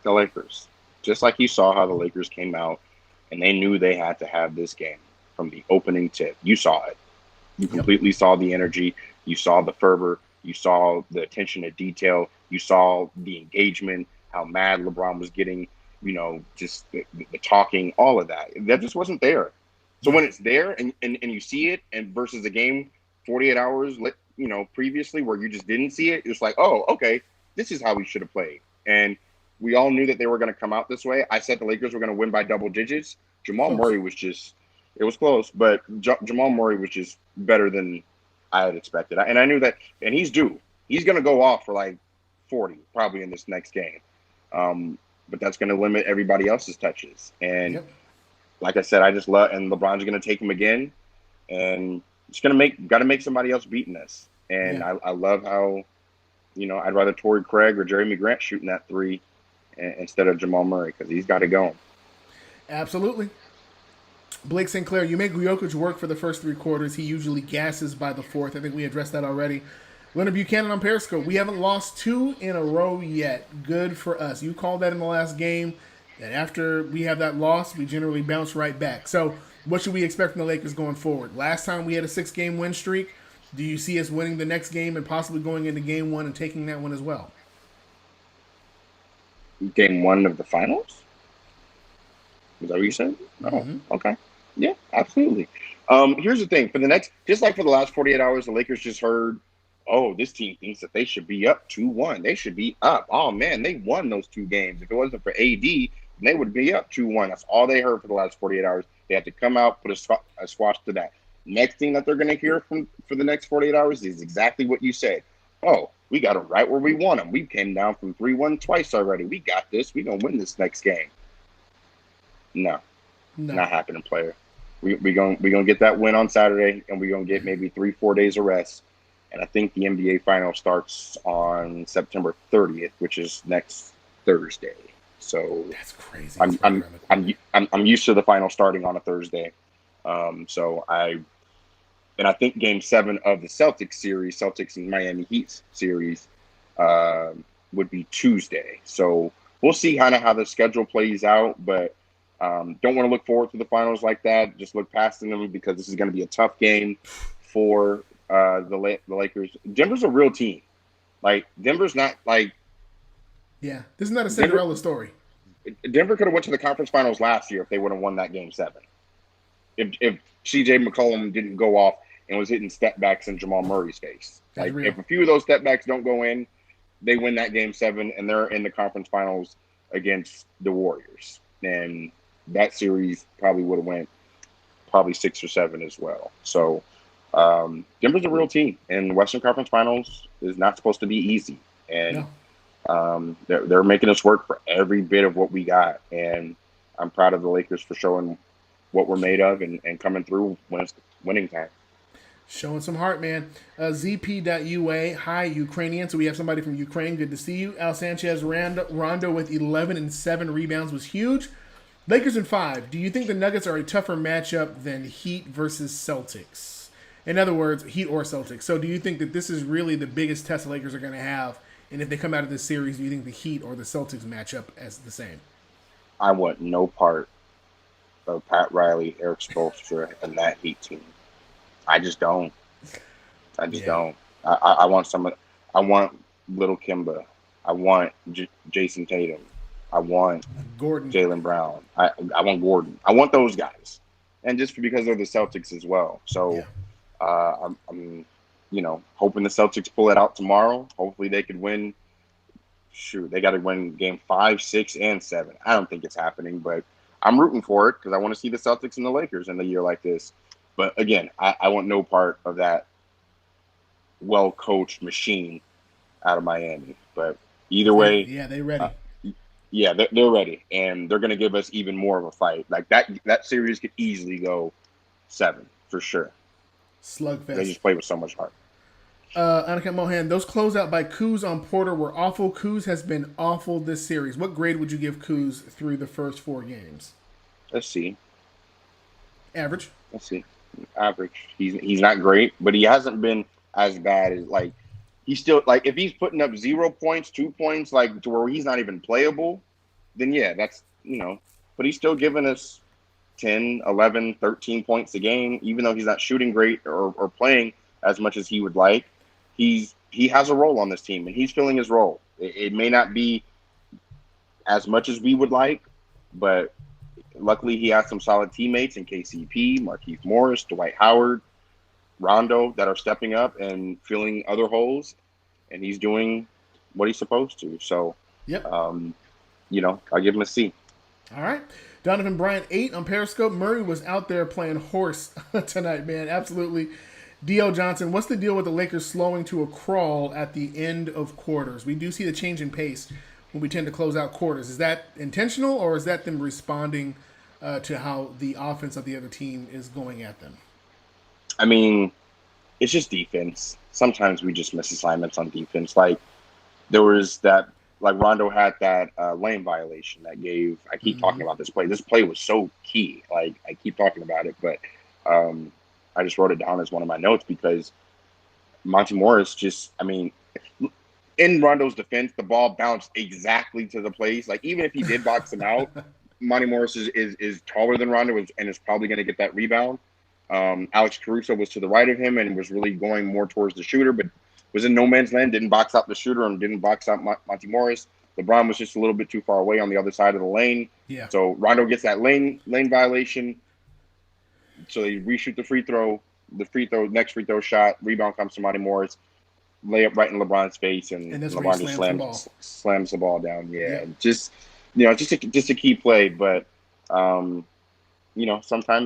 The Lakers. Just like you saw how the Lakers came out, and they knew they had to have this game from the opening tip. You saw it. You completely saw the energy. You saw the fervor. You saw the attention to detail. You saw the engagement, how mad LeBron was getting. Just the talking, all of that. That just wasn't there. So when it's there and you see it, and versus a game 48 hours, previously where you just didn't see it, it's like, oh, okay, this is how we should have played. And we all knew that they were going to come out this way. I said the Lakers were going to win by double digits. Jamal Murray was just, it was close, but Jamal Murray was just better than I had expected. And I knew that, and he's due. He's going to go off for like 40 probably in this next game. But that's going to limit everybody else's touches. And like I said, I just love, and LeBron's going to take him again, and it's going to got to make somebody else beating us. And I love how, I'd rather Torrey Craig or Jeremy Grant shooting that three instead of Jamal Murray, because he's got to go. Absolutely. Blake St. Clair, you make Jokic work for the first three quarters. He usually gasses by the fourth. I think we addressed that already. Leonard Buchanan on Periscope. We haven't lost 2 in a row yet. Good for us. You called that in the last game. And after we have that loss, we generally bounce right back. So what should we expect from the Lakers going forward? Last time we had a 6-game win streak. Do you see us winning the next game and possibly going into game 1 and taking that one as well? Game 1 of the finals? Is that what you said? Oh, okay. Yeah, absolutely. Here's the thing. Just like for the last 48 hours, the Lakers just heard, oh, this team thinks that they should be up 2-1. They should be up. Oh, man, they won those 2 games. If it wasn't for AD, they would be up 2-1. That's all they heard for the last 48 hours. They had to come out, put a squash to that. Next thing that they're going to hear for the next 48 hours is exactly what you said. Oh, we got them right where we want them. We came down from 3-1 twice already. We got this. We're going to win this next game. No. Not happening, player. We're gonna get that win on Saturday, and we're gonna get maybe 3-4 days of rest. And I think the NBA final starts on September 30th, which is next Thursday. So that's crazy. I'm used to the final starting on a Thursday. I think Game 7 of the Celtics and Miami Heat series, would be Tuesday. So we'll see kind of how the schedule plays out, but. Don't want to look forward to the finals like that. Just look past them, because this is going to be a tough game for the Lakers. Denver's a real team. Like, Denver's not like... Yeah, this is not a Cinderella story. Denver could have went to the conference finals last year if they would have won that Game 7. If C.J. McCollum didn't go off and was hitting step backs in Jamal Murray's face. Like, if a few of those step backs don't go in, they win that Game 7, and they're in the conference finals against the Warriors. And that series probably would have went 6 or 7 as well. So Denver's a real team, and the Western Conference Finals is not supposed to be easy. And they're making us work for every bit of what we got. And I'm proud of the Lakers for showing what we're made of and coming through when it's winning time. Showing some heart, man. ZP.UA, hi, Ukrainian. So we have somebody from Ukraine. Good to see you. Al Sanchez Rondo with 11 and 7 rebounds was huge. Lakers in 5. Do you think the Nuggets are a tougher matchup than Heat versus Celtics? In other words, Heat or Celtics. So do you think that this is really the biggest test the Lakers are going to have? And if they come out of this series, do you think the Heat or the Celtics match up as the same? I want no part of Pat Riley, Eric Spoelstra, and that Heat team. I just don't. Don't. I want I want Little Kimba. I want Jason Tatum. I want Gordon, Jaylen Brown. I want Gordon. I want those guys, and just because they're the Celtics as well. So, I'm hoping the Celtics pull it out tomorrow. Hopefully, they could win. Shoot, they got to win Game 5, 6, and 7. I don't think it's happening, but I'm rooting for it because I want to see the Celtics and the Lakers in a year like this. But again, I want no part of that well-coached machine out of Miami. But either way, they're ready. They're ready, and they're going to give us even more of a fight. Like that series could easily go 7 for sure. Slugfest. They just play with so much heart. Anakin Mohan, those closeout by Kuz on Porter were awful. Kuz has been awful this series. What grade would you give Kuz through the first 4 games? Let's see. Average. Let's see. Average. He's not great, but he hasn't been as bad as he's still if he's putting up 0 points, 2 points, to where he's not even playable, then yeah, that's but he's still giving us 10, 11, 13 points a game, even though he's not shooting great or playing as much as he would like. He has a role on this team, and he's filling his role. It may not be as much as we would like, but luckily he has some solid teammates in KCP, Markieff Morris, Dwight Howard, Rondo that are stepping up and filling other holes, and he's doing what he's supposed to. So, I'll give him a C. All right. Donovan Bryant 8 on Periscope. Murray was out there playing horse tonight, man. Absolutely. D.L. Johnson, what's the deal with the Lakers slowing to a crawl at the end of quarters? We do see the change in pace when we tend to close out quarters. Is that intentional, or is that them responding to how the offense of the other team is going at them? I mean, it's just defense. Sometimes we just miss assignments on defense. Like there was that, like Rondo had that lane violation that gave. I keep talking about this play. This play was so key. Like I keep talking about it, but I just wrote it down as one of my notes because Monty Morris just. I mean, in Rondo's defense, the ball bounced exactly to the place. Like even if he did box him out, Monty Morris is taller than Rondo and is probably going to get that rebound. Alex Caruso was to the right of him and was really going more towards the shooter, but was in no man's land, didn't box out the shooter and didn't box out Monty Morris. LeBron was just a little bit too far away on the other side of the lane. Yeah. So Rondo gets that lane violation. So they reshoot the free throw, next free throw shot, rebound comes to Monty Morris, layup right in LeBron's face, and LeBron just slams the ball down. Yeah. Just just a key play, but sometimes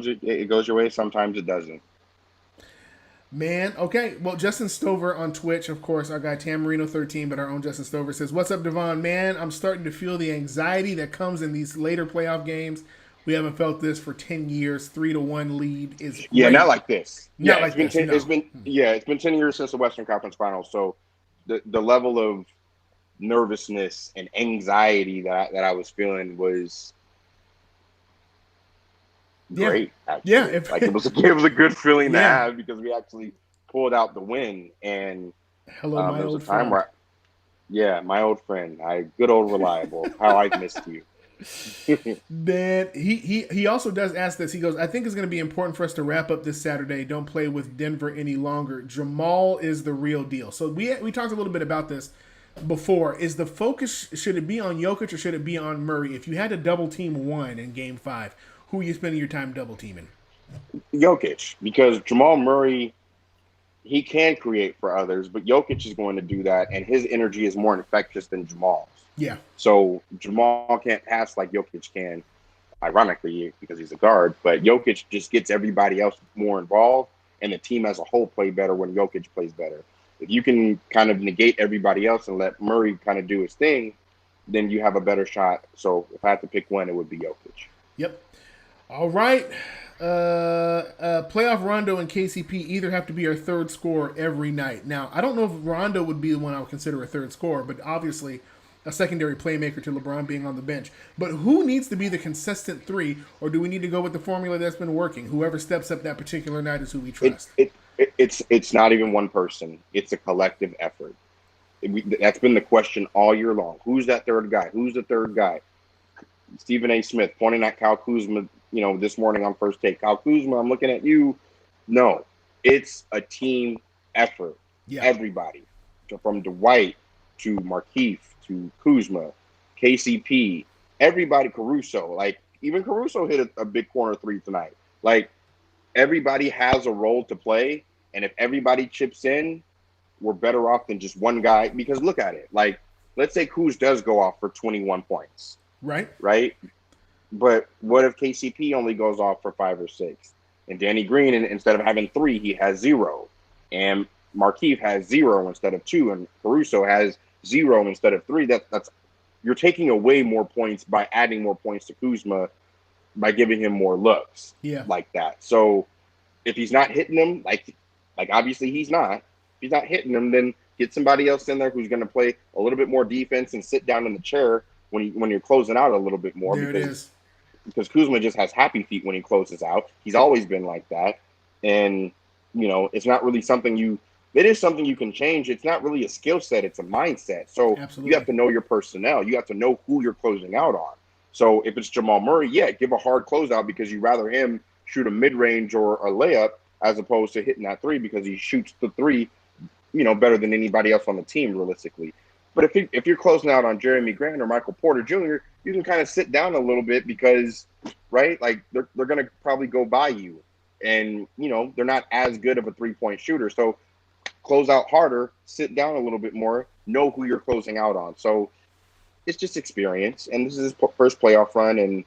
it goes your way, sometimes it doesn't. Man, okay. Well, Justin Stover on Twitch, of course, our guy Tamarino13, but our own Justin Stover says, "What's up, Devon? Man, I'm starting to feel the anxiety that comes in these later playoff games. We haven't felt this for 10 years. 3-1 lead is great. Not like this. It's been 10 years since the Western Conference Finals. So the level of nervousness and anxiety that I was feeling was great. Actually. Yeah, it was a good feeling to have because we actually pulled out the win. And my old friend. My old friend, good old reliable. How I've missed you. Man, he also does ask this. He goes, I think it's going to be important for us to wrap up this Saturday. Don't play with Denver any longer. Jamal is the real deal. So we talked a little bit about this before. Is the focus, should it be on Jokic or should it be on Murray? If you had to double team one in Game 5, who are you spending your time double teaming? Jokic, because Jamal Murray, he can create for others, but Jokic is going to do that, and his energy is more infectious than Jamal's. Yeah. So Jamal can't pass like Jokic can, ironically, because he's a guard, but Jokic just gets everybody else more involved, and the team as a whole play better when Jokic plays better. If you can kind of negate everybody else and let Murray kind of do his thing, then you have a better shot. So if I had to pick one, it would be Jokic. Yep. All right. Playoff Rondo and KCP either have to be our third scorer every night. Now, I don't know if Rondo would be the one I would consider a third scorer, but obviously a secondary playmaker to LeBron being on the bench. But who needs to be the consistent three, or do we need to go with the formula that's been working? Whoever steps up that particular night is who we trust. It's not even one person. It's a collective effort. That's been the question all year long. Who's that third guy? Who's the third guy? Stephen A. Smith pointing at Kyle Kuzma, this morning on First Take. Kyle Kuzma, I'm looking at you. No, it's a team effort. Yeah. Everybody, from Dwight to Markieff to Kuzma, KCP, everybody, Caruso. Like, even Caruso hit a big corner three tonight. Like, everybody has a role to play, and if everybody chips in, we're better off than just one guy. Because look at it. Like, let's say Kuz does go off for 21 points. Right? But what if KCP only goes off for 5 or 6? And Danny Green, instead of having 3, he has 0. And Markieff has 0 instead of 2. And Caruso has 0 instead of 3. That's you're taking away more points by adding more points to Kuzma by giving him more looks like that. So if he's not hitting them, like obviously he's not. If he's not hitting them, then get somebody else in there who's going to play a little bit more defense and sit down in the chair when you're closing out a little bit more. Because Kuzma just has happy feet when he closes out. He's always been like that. And, it's not really something it is something you can change. It's not really a skill set. It's a mindset. So You have to know your personnel. You have to know who you're closing out on. So if it's Jamal Murray, give a hard closeout because you'd rather him shoot a mid-range or a layup as opposed to hitting that 3 because he shoots the 3, better than anybody else on the team realistically. But if you're closing out on Jeremy Grant or Michael Porter Jr., you can kind of sit down a little bit because, right, like they're going to probably go by you. And, they're not as good of a 3-point shooter. So close out harder, sit down a little bit more, know who you're closing out on. So it's just experience. And this is his first playoff run, and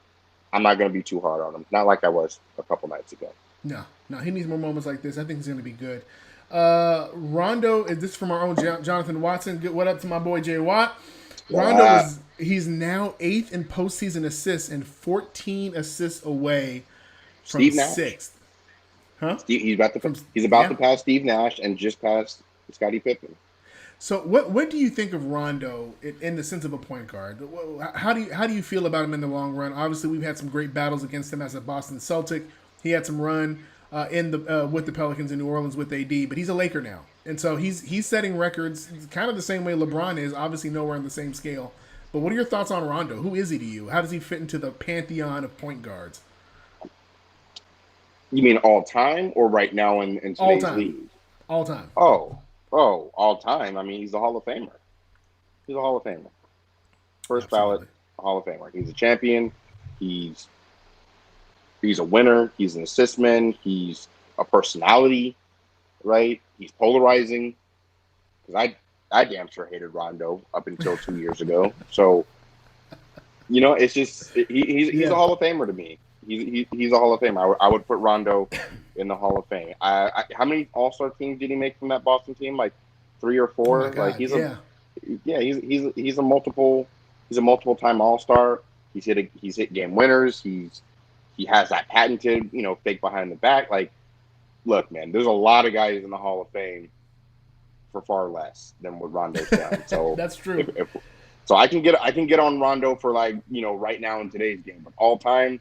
I'm not going to be too hard on him. Not like I was a couple nights ago. No, he needs more moments like this. I think he's going to be good. Rondo, is this from our own Jonathan Watson? Good, what up to my boy Jay Watt? Rondo Uh, is he's now 8th in postseason assists and 14 assists away from Steve Nash. 6th. Huh? From He's about yeah. to pass Steve Nash and just passed Scottie Pippen. So what do you think of Rondo in the sense of a point guard? How do you feel about him in the long run? Obviously, we've had some great battles against him as a Boston Celtic. He had some run in the with the Pelicans in New Orleans with AD, but he's a Laker now, and so he's setting records kind of the same way LeBron is. Obviously, nowhere on the same scale. But what are your thoughts on Rondo? Who is he to you? How does he fit into the pantheon of point guards? You mean all time or right now in All today's time, league? all time. All time. I mean, he's a Hall of Famer. He's a Hall of Famer. First ballot Absolutely. Hall of Famer. He's a champion. He's he's a winner. He's an assist man. He's a personality, right? He's polarizing. Because I damn sure hated Rondo up until 2 years ago. So it's just he's a Yeah. Hall of Famer to me. He's a Hall of Famer. I would put Rondo in the Hall of Fame. How many All Star teams did he make from that Boston team? Like 3 or 4. Oh my Like God. Yeah. he's a multiple time All Star. He's hit game winners. He has that patented fake behind the back. Like, look, man, there's a lot of guys in the Hall of Fame for far less than what Rondo's done. So That's true. so I can get on Rondo for right now in today's game, but all time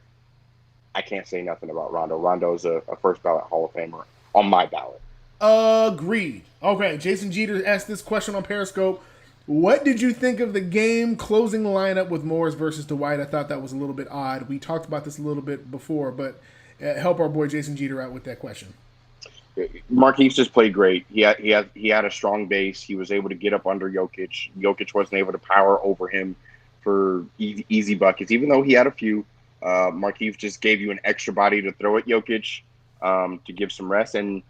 I can't say nothing about Rondo. Rondo's a first ballot Hall of Famer on my ballot. Agreed. Okay, Jason Jeter asked this question on Periscope. What did you think of the game closing lineup with Morris versus Dwight? I thought that was a little bit odd. We talked about this a little bit before, but help our boy Jason Jeter out with that question. Marquise just played great. He had a strong base. He was able to get up under Jokic. Jokic wasn't able to power over him for easy buckets, even though he had a few. Marquise just gave you an extra body to throw at Jokic to give some rest and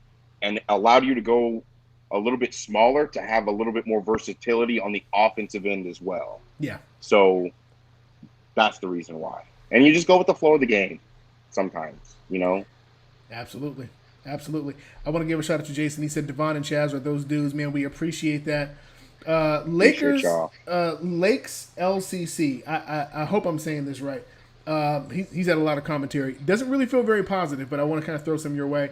allowed you to go a little bit smaller to have a little bit more versatility on the offensive end as well. Yeah. So that's the reason why. And you just go with the flow of the game sometimes. Absolutely. Absolutely. I want to give a shout out to Jason. He said Devon and Chaz are those dudes, man. We appreciate that. Appreciate Lakers, y'all. Lakes LCC. I hope I'm saying this right. He's had a lot of commentary. Doesn't really feel very positive, but I want to kind of throw some your way.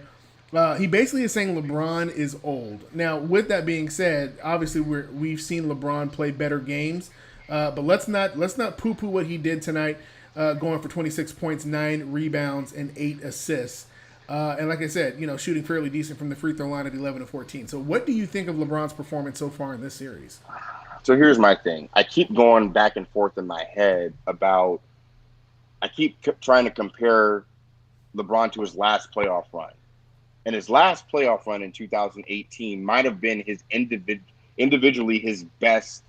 He basically is saying LeBron is old. Now, with that being said, obviously we've seen LeBron play better games, but let's not poo-poo what he did tonight, going for 26 points, 9 rebounds, and 8 assists. And like I said, shooting fairly decent from the free throw line at 11 and 14. So what do you think of LeBron's performance so far in this series? So here's my thing. I keep going back and forth in my head about I keep trying to compare LeBron to his last playoff run. And his last playoff run in 2018 might have been his individually his best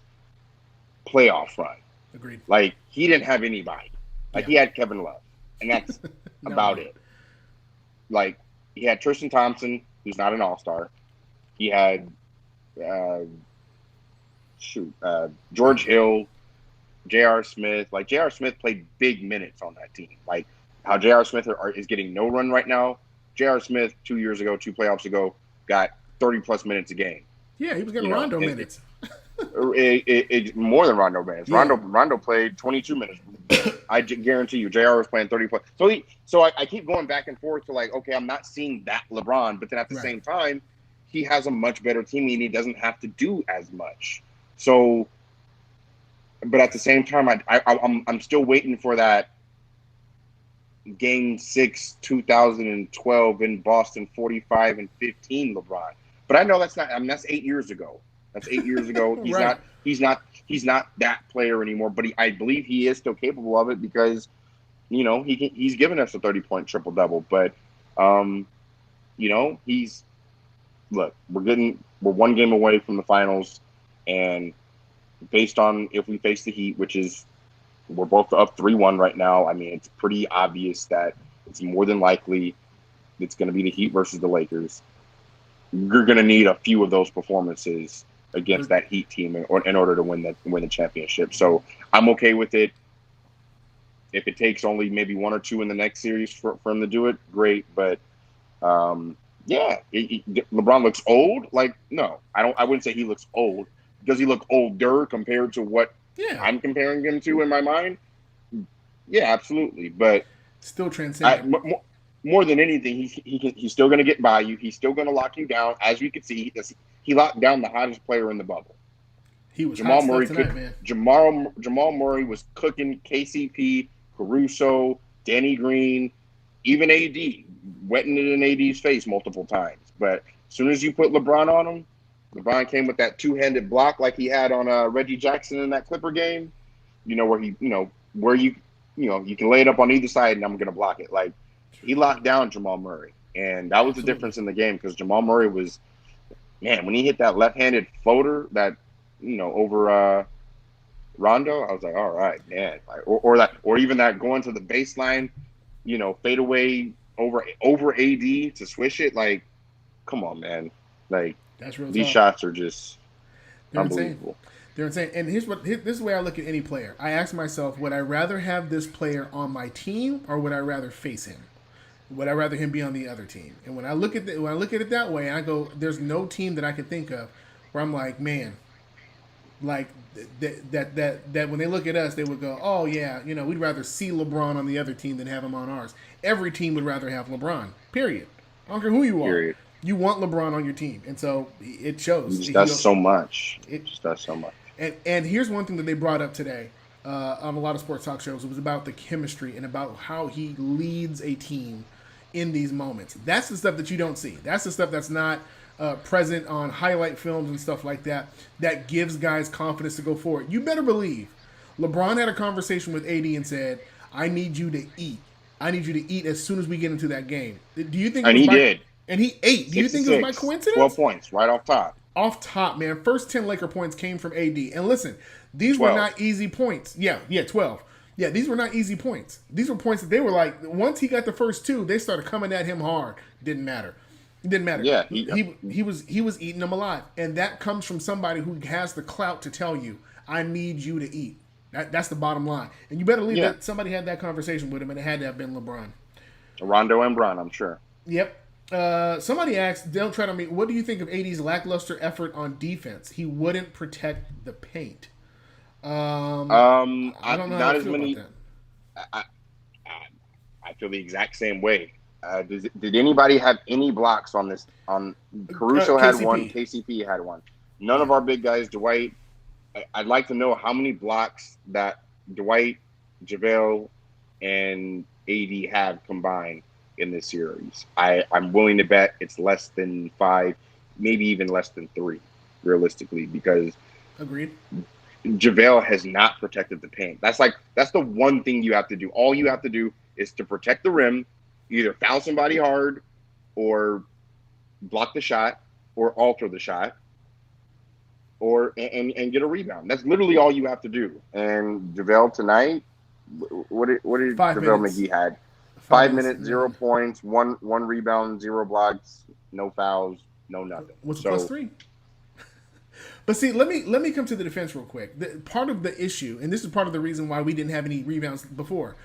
playoff run. Agreed. Like, he didn't have anybody. Like, he had Kevin Love, and that's about it. Like, he had Tristan Thompson, who's not an all-star. He had George Hill, J.R. Smith. Like, J.R. Smith played big minutes on that team. Like, how J.R. Smith is getting no run right now. J.R. Smith 2 years ago, 2 playoffs ago, got 30-plus minutes a game. Yeah, he was getting Rondo minutes. More than Rondo minutes. Yeah. Rondo played 22 minutes. I guarantee you, JR was playing 30 plus. So I keep going back and forth to okay, I'm not seeing that LeBron, but then at the same time, he has a much better team and he doesn't have to do as much. So, but at the same time, I'm still waiting for that Game 6, 2012 in Boston, 45 and 15 LeBron. But I know that's not. I mean, that's 8 years ago. That's 8 years ago. He's not that player anymore. But I believe he is still capable of it because, he's given us a 30-point triple double. But, we're one game away from the finals, and based on if we face the Heat, which is we're both up 3-1 right now. I mean, it's pretty obvious that it's more than likely it's going to be the Heat versus the Lakers. You're going to need a few of those performances against that Heat team in order to win the championship. So I'm okay with it. If it takes only maybe 1 or 2 in the next series for him to do it, great. But Yeah, LeBron looks old. Like, no, I don't. I wouldn't say he looks old. Does he look older compared to what Yeah, I'm comparing him to in my mind? Yeah, absolutely. But still I, transcendent. more than anything, he's still going to get by you. He's still going to lock you down. As we could see, he locked down the hottest player in the bubble. He was hot Jamal stuff Murray tonight, could. man. Jamal Murray was cooking KCP, Caruso, Danny Green, even AD, wetting it in AD's face multiple times. But as soon as you put LeBron on him, LeBron came with that two-handed block like he had on Reggie Jackson in that Clipper game. Where you can lay it up on either side and I'm going to block it. Like, he locked down Jamal Murray, and that was the Absolutely. difference in the game because Jamal Murray was, man, when he hit that left-handed floater that over Rondo, I was like, all right, man, like, or even that going to the baseline, fade away over AD to swish it. Like, come on, man, like That's real these talk. shots are just They're insane. unbelievable. They're insane. And this is the way I look at any player. I ask myself, would I rather have this player on my team or would I rather face him? Would I rather him be on the other team? And when I look at it that way, I go, there's no team that I can think of where I'm like, man, like that when they look at us, they would go, oh yeah, we'd rather see LeBron on the other team than have him on ours. Every team would rather have LeBron. Period. I don't care who you are. Period. You want LeBron on your team, and so it shows. He just does so much. It, Just does so much. and here's one thing that they brought up today on a lot of sports talk shows. It was about the chemistry and about how he leads a team in these moments. That's the stuff that you don't see. That's the stuff that's not present on highlight films and stuff like that. That gives guys confidence to go forward. You better believe LeBron had a conversation with AD and said, "I need you to eat. I need you to eat as soon as we get into that game." Do you think? And he did. And he ate. Do you think it was by 66, coincidence? 12 points right off top. Off top, man. First 10 Laker points came from AD. And listen, these 12. were not easy points. Yeah, 12. Yeah, these were not easy points. These were points that they were like, once he got the first two, they started coming at him hard. Didn't matter. It didn't matter. Yeah, he was eating them alive. And that comes from somebody who has the clout to tell you, I need you to eat. That's the bottom line. And you better believe that somebody had that conversation with him, and it had to have been LeBron. Rondo and Bron, I'm sure. Yep. Somebody asked, don't try to me, what do you think of AD's lackluster effort on defense? He wouldn't protect the paint. I don't know how not to as feel many. about that. I feel the exact same way. Did anybody have any blocks on this? On Caruso had KCP. one, KCP had one. None of our big guys, Dwight. I'd like to know how many blocks that Dwight, JaVale, and AD have combined in this series. I'm willing to bet it's less than 5, maybe even less than 3, realistically, because Agreed. JaVale has not protected the paint. That's the one thing you have to do. All you have to do is to protect the rim, either foul somebody hard or block the shot or alter the shot or and get a rebound. That's literally all you have to do. And JaVale tonight, what did 5 JaVale minutes. McGee had? 5 minutes, 0 points, one rebound, 0 blocks, no fouls, no nothing. What's plus 3? But see, let me come to the defense real quick. Part of the issue, and this is part of the reason why we didn't have any rebounds before,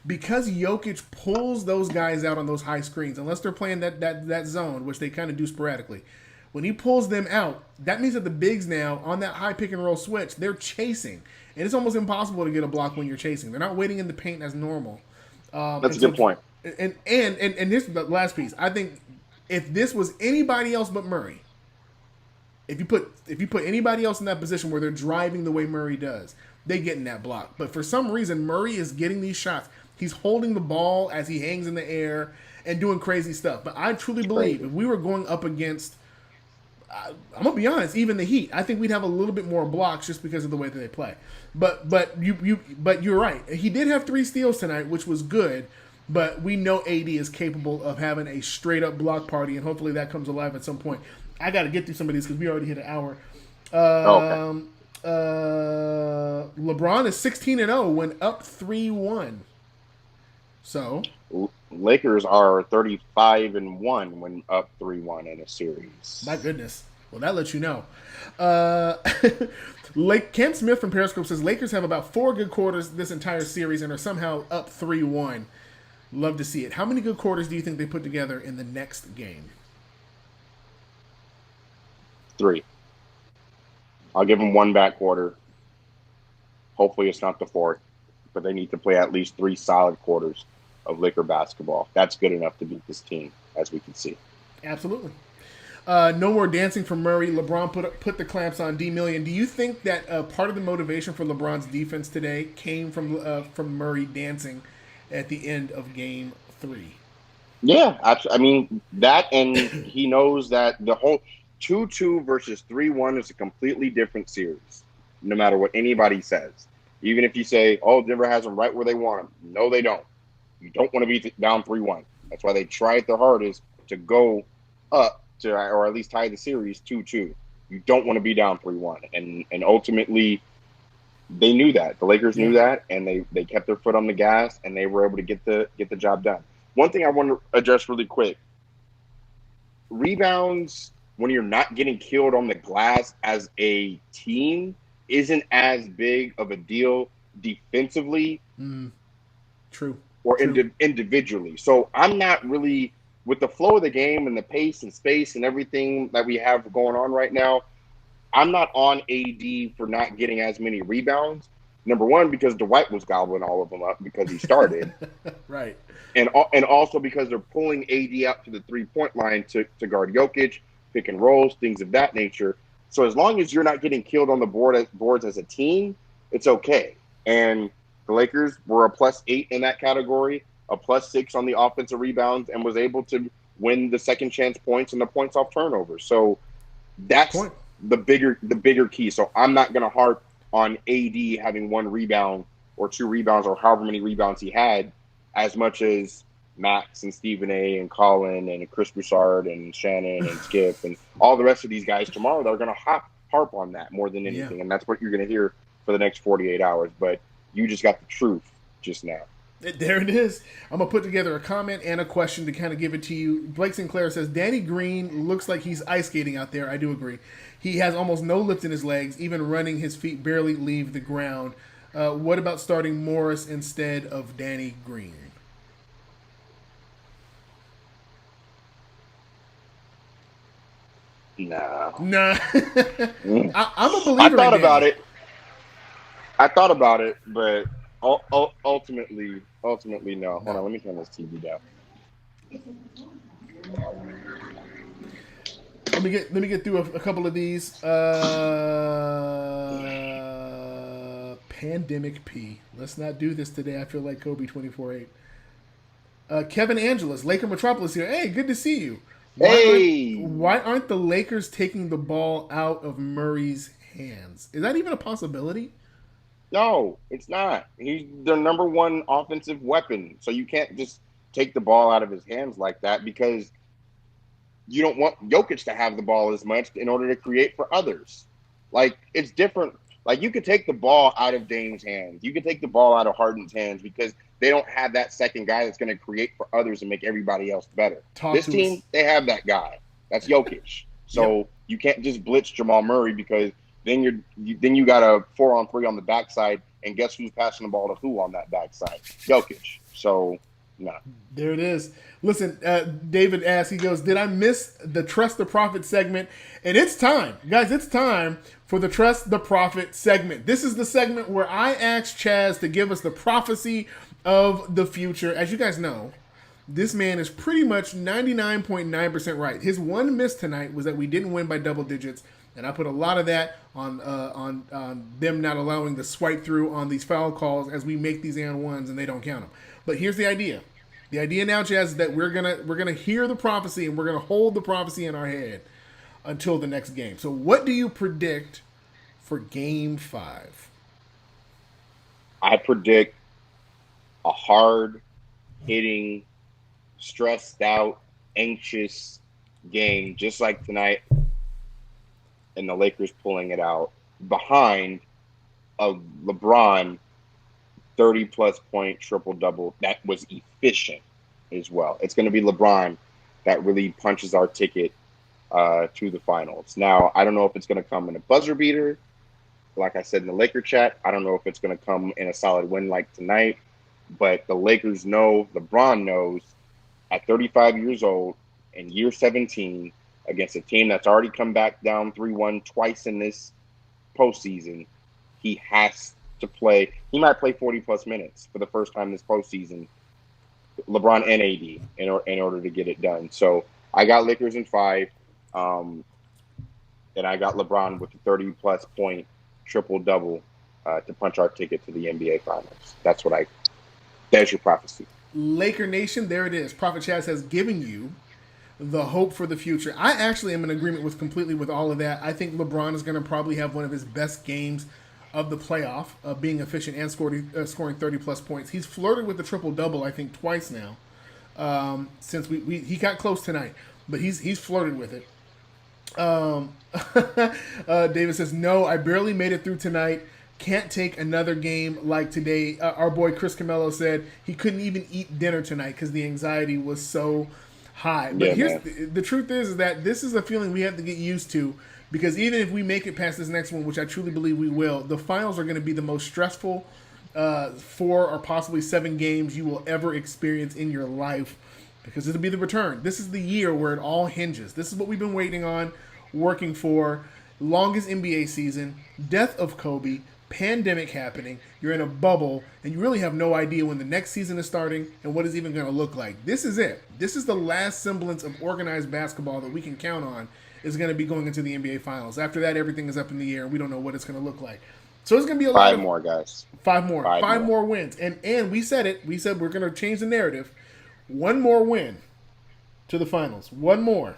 because Jokic pulls those guys out on those high screens, unless they're playing that zone, which they kind of do sporadically. When he pulls them out, that means that the bigs now, on that high pick and roll switch, they're chasing. And it's almost impossible to get a block when you're chasing. They're not waiting in the paint as normal. That's a good point. And this is the last piece. I think if this was anybody else but Murray, if you put anybody else in that position where they're driving the way Murray does, they get in that block. But for some reason, Murray is getting these shots. He's holding the ball as he hangs in the air and doing crazy stuff. But I truly believe if we were going up against, I'm gonna be honest, even the Heat, I think we'd have a little bit more blocks just because of the way that they play. But you're right. He did have 3 steals tonight, which was good. But we know AD is capable of having a straight up block party, and hopefully that comes alive at some point. I got to get through some of these because we already hit an hour. Okay. LeBron is 16-0 when up 3-1. So Lakers are 35-1 when up 3-1 in a series. my goodness. Well, that lets you know. Cam Smith from Periscope says Lakers have about 4 good quarters this entire series and are somehow up 3-1. Love to see it. How many good quarters do you think they put together in the next game? 3. I'll give them one back quarter. Hopefully it's not the fourth, but they need to play at least 3 solid quarters of Laker basketball. That's good enough to beat this team, as we can see. Absolutely. No more dancing for Murray. LeBron put the clamps on D Million. Do you think that part of the motivation for LeBron's defense today came from Murray dancing at the end of Game 3? Yeah, I mean that, and he knows that the whole 2-2 versus 3-1 is a completely different series. No matter what anybody says, even if you say, "Oh, Denver has them right where they want them," no, they don't. You don't want to be down 3-1. That's why they try it their hardest to go up to, or at least tie the series 2-2. You don't want to be down 3-1, and ultimately they knew that. The Lakers knew that, and they kept their foot on the gas, and they were able to get the job done. One thing I want to address really quick: rebounds when you're not getting killed on the glass as a team isn't as big of a deal defensively. True. Or individually. So I'm not really, with the flow of the game and the pace and space and everything that we have going on right now, I'm not on AD for not getting as many rebounds. Number one, because Dwight was gobbling all of them up because he started. Right. And also because they're pulling AD out to the 3-point line to guard Jokic, pick and rolls, things of that nature. So as long as you're not getting killed on the boards as a team, it's okay. And the Lakers were a +8 in that category, a +6 on the offensive rebounds, and was able to win the second chance points and the points off turnovers. So that's the bigger key. So I'm not going to harp on AD having 1 rebound or 2 rebounds or however many rebounds he had, as much as Max and Stephen A. and Colin and Chris Broussard and Shannon and Skip and all the rest of these guys tomorrow that are going to harp on that more than anything. And that's what you're going to hear for the next 48 hours. But you just got the truth just now. There it is. I'm going to put together a comment and a question to kind of give it to you. Blake Sinclair says, Danny Green looks like he's ice skating out there. I do agree. He has almost no lift in his legs. Even running, his feet barely leave the ground. What about starting Morris instead of Danny Green? Nah. I'm a believer. I thought about it, but ultimately, no. Hold on, let me turn this TV down. Let me get through a couple of these. Pandemic P. Let's not do this today. I feel like Kobe 24/8. Kevin Angeles, Laker Metropolis here. Hey, good to see you. Why aren't the Lakers taking the ball out of Murray's hands? Is that even a possibility? No, it's not. He's their number 1 offensive weapon. So you can't just take the ball out of his hands like that, because you don't want Jokic to have the ball as much in order to create for others. Like, it's different. Like, you could take the ball out of Dame's hands. You could take the ball out of Harden's hands because they don't have that second guy that's going to create for others and make everybody else better. This team, they have that guy. That's Jokic. So you can't just blitz Jamal Murray, because then you got a 4-on-3 on the backside, and guess who's passing the ball to who on that backside? Jokic. So, no. There it is. Listen, David asks, he goes, did I miss the Trust the Prophet segment? And it's time. Guys, it's time for the Trust the Prophet segment. This is the segment where I ask Chaz to give us the prophecy of the future. As you guys know, this man is pretty much 99.9% right. His one miss tonight was that we didn't win by double digits, and I put a lot of that on them not allowing the swipe through on these foul calls as we make these and ones and they don't count them. But here's the idea. The idea now, Chaz, is that we're gonna hear the prophecy, and we're gonna hold the prophecy in our head until the next game. So what do you predict for Game 5? I predict a hard-hitting, stressed out, anxious game, just like tonight, and the Lakers pulling it out behind a LeBron 30-plus point triple-double that was efficient as well. It's going to be LeBron that really punches our ticket to the finals. Now, I don't know if it's going to come in a buzzer beater, like I said in the Laker chat. I don't know if it's going to come in a solid win like tonight. But the Lakers know, LeBron knows, at 35 years old in year 17 against a team that's already come back down 3-1 twice in this postseason, he has to play. He might play 40 plus minutes for the first time this postseason, LeBron and AD, in order to get it done. So I got Lakers in 5, and I got LeBron with the 30 plus point triple double to punch our ticket to the NBA Finals. There's your prophecy. Laker Nation, there it is. Prophet Chaz has given you the hope for the future. I actually am in agreement with completely with all of that. I think LeBron is going to probably have one of his best games of the playoff, being efficient and scoring 30 plus points. He's flirted with the triple double, I think, twice now. Since he got close tonight, but he's flirted with it. David says, no, I barely made it through tonight. Can't take another game like today. Our boy Chris Camello said he couldn't even eat dinner tonight because the anxiety was so high. But the truth is that this is a feeling we have to get used to, because even if we make it past this next one, which I truly believe we will, the finals are going to be the most stressful 4 or possibly 7 games you will ever experience in your life, because it'll be the return. This is the year where it all hinges. This is what we've been waiting on, working for. Longest NBA season, death of Kobe, pandemic happening, you're in a bubble, and you really have no idea when the next season is starting and what it's even going to look like. This is it. This is the last semblance of organized basketball that we can count on is going to be going into the NBA Finals. After that, everything is up in the air, and we don't know what it's going to look like. So it's going to be a lot of... 5 more, guys. 5 more. 5 more wins. And we said it. We said we're going to change the narrative. 1 more win to the Finals. 1 more.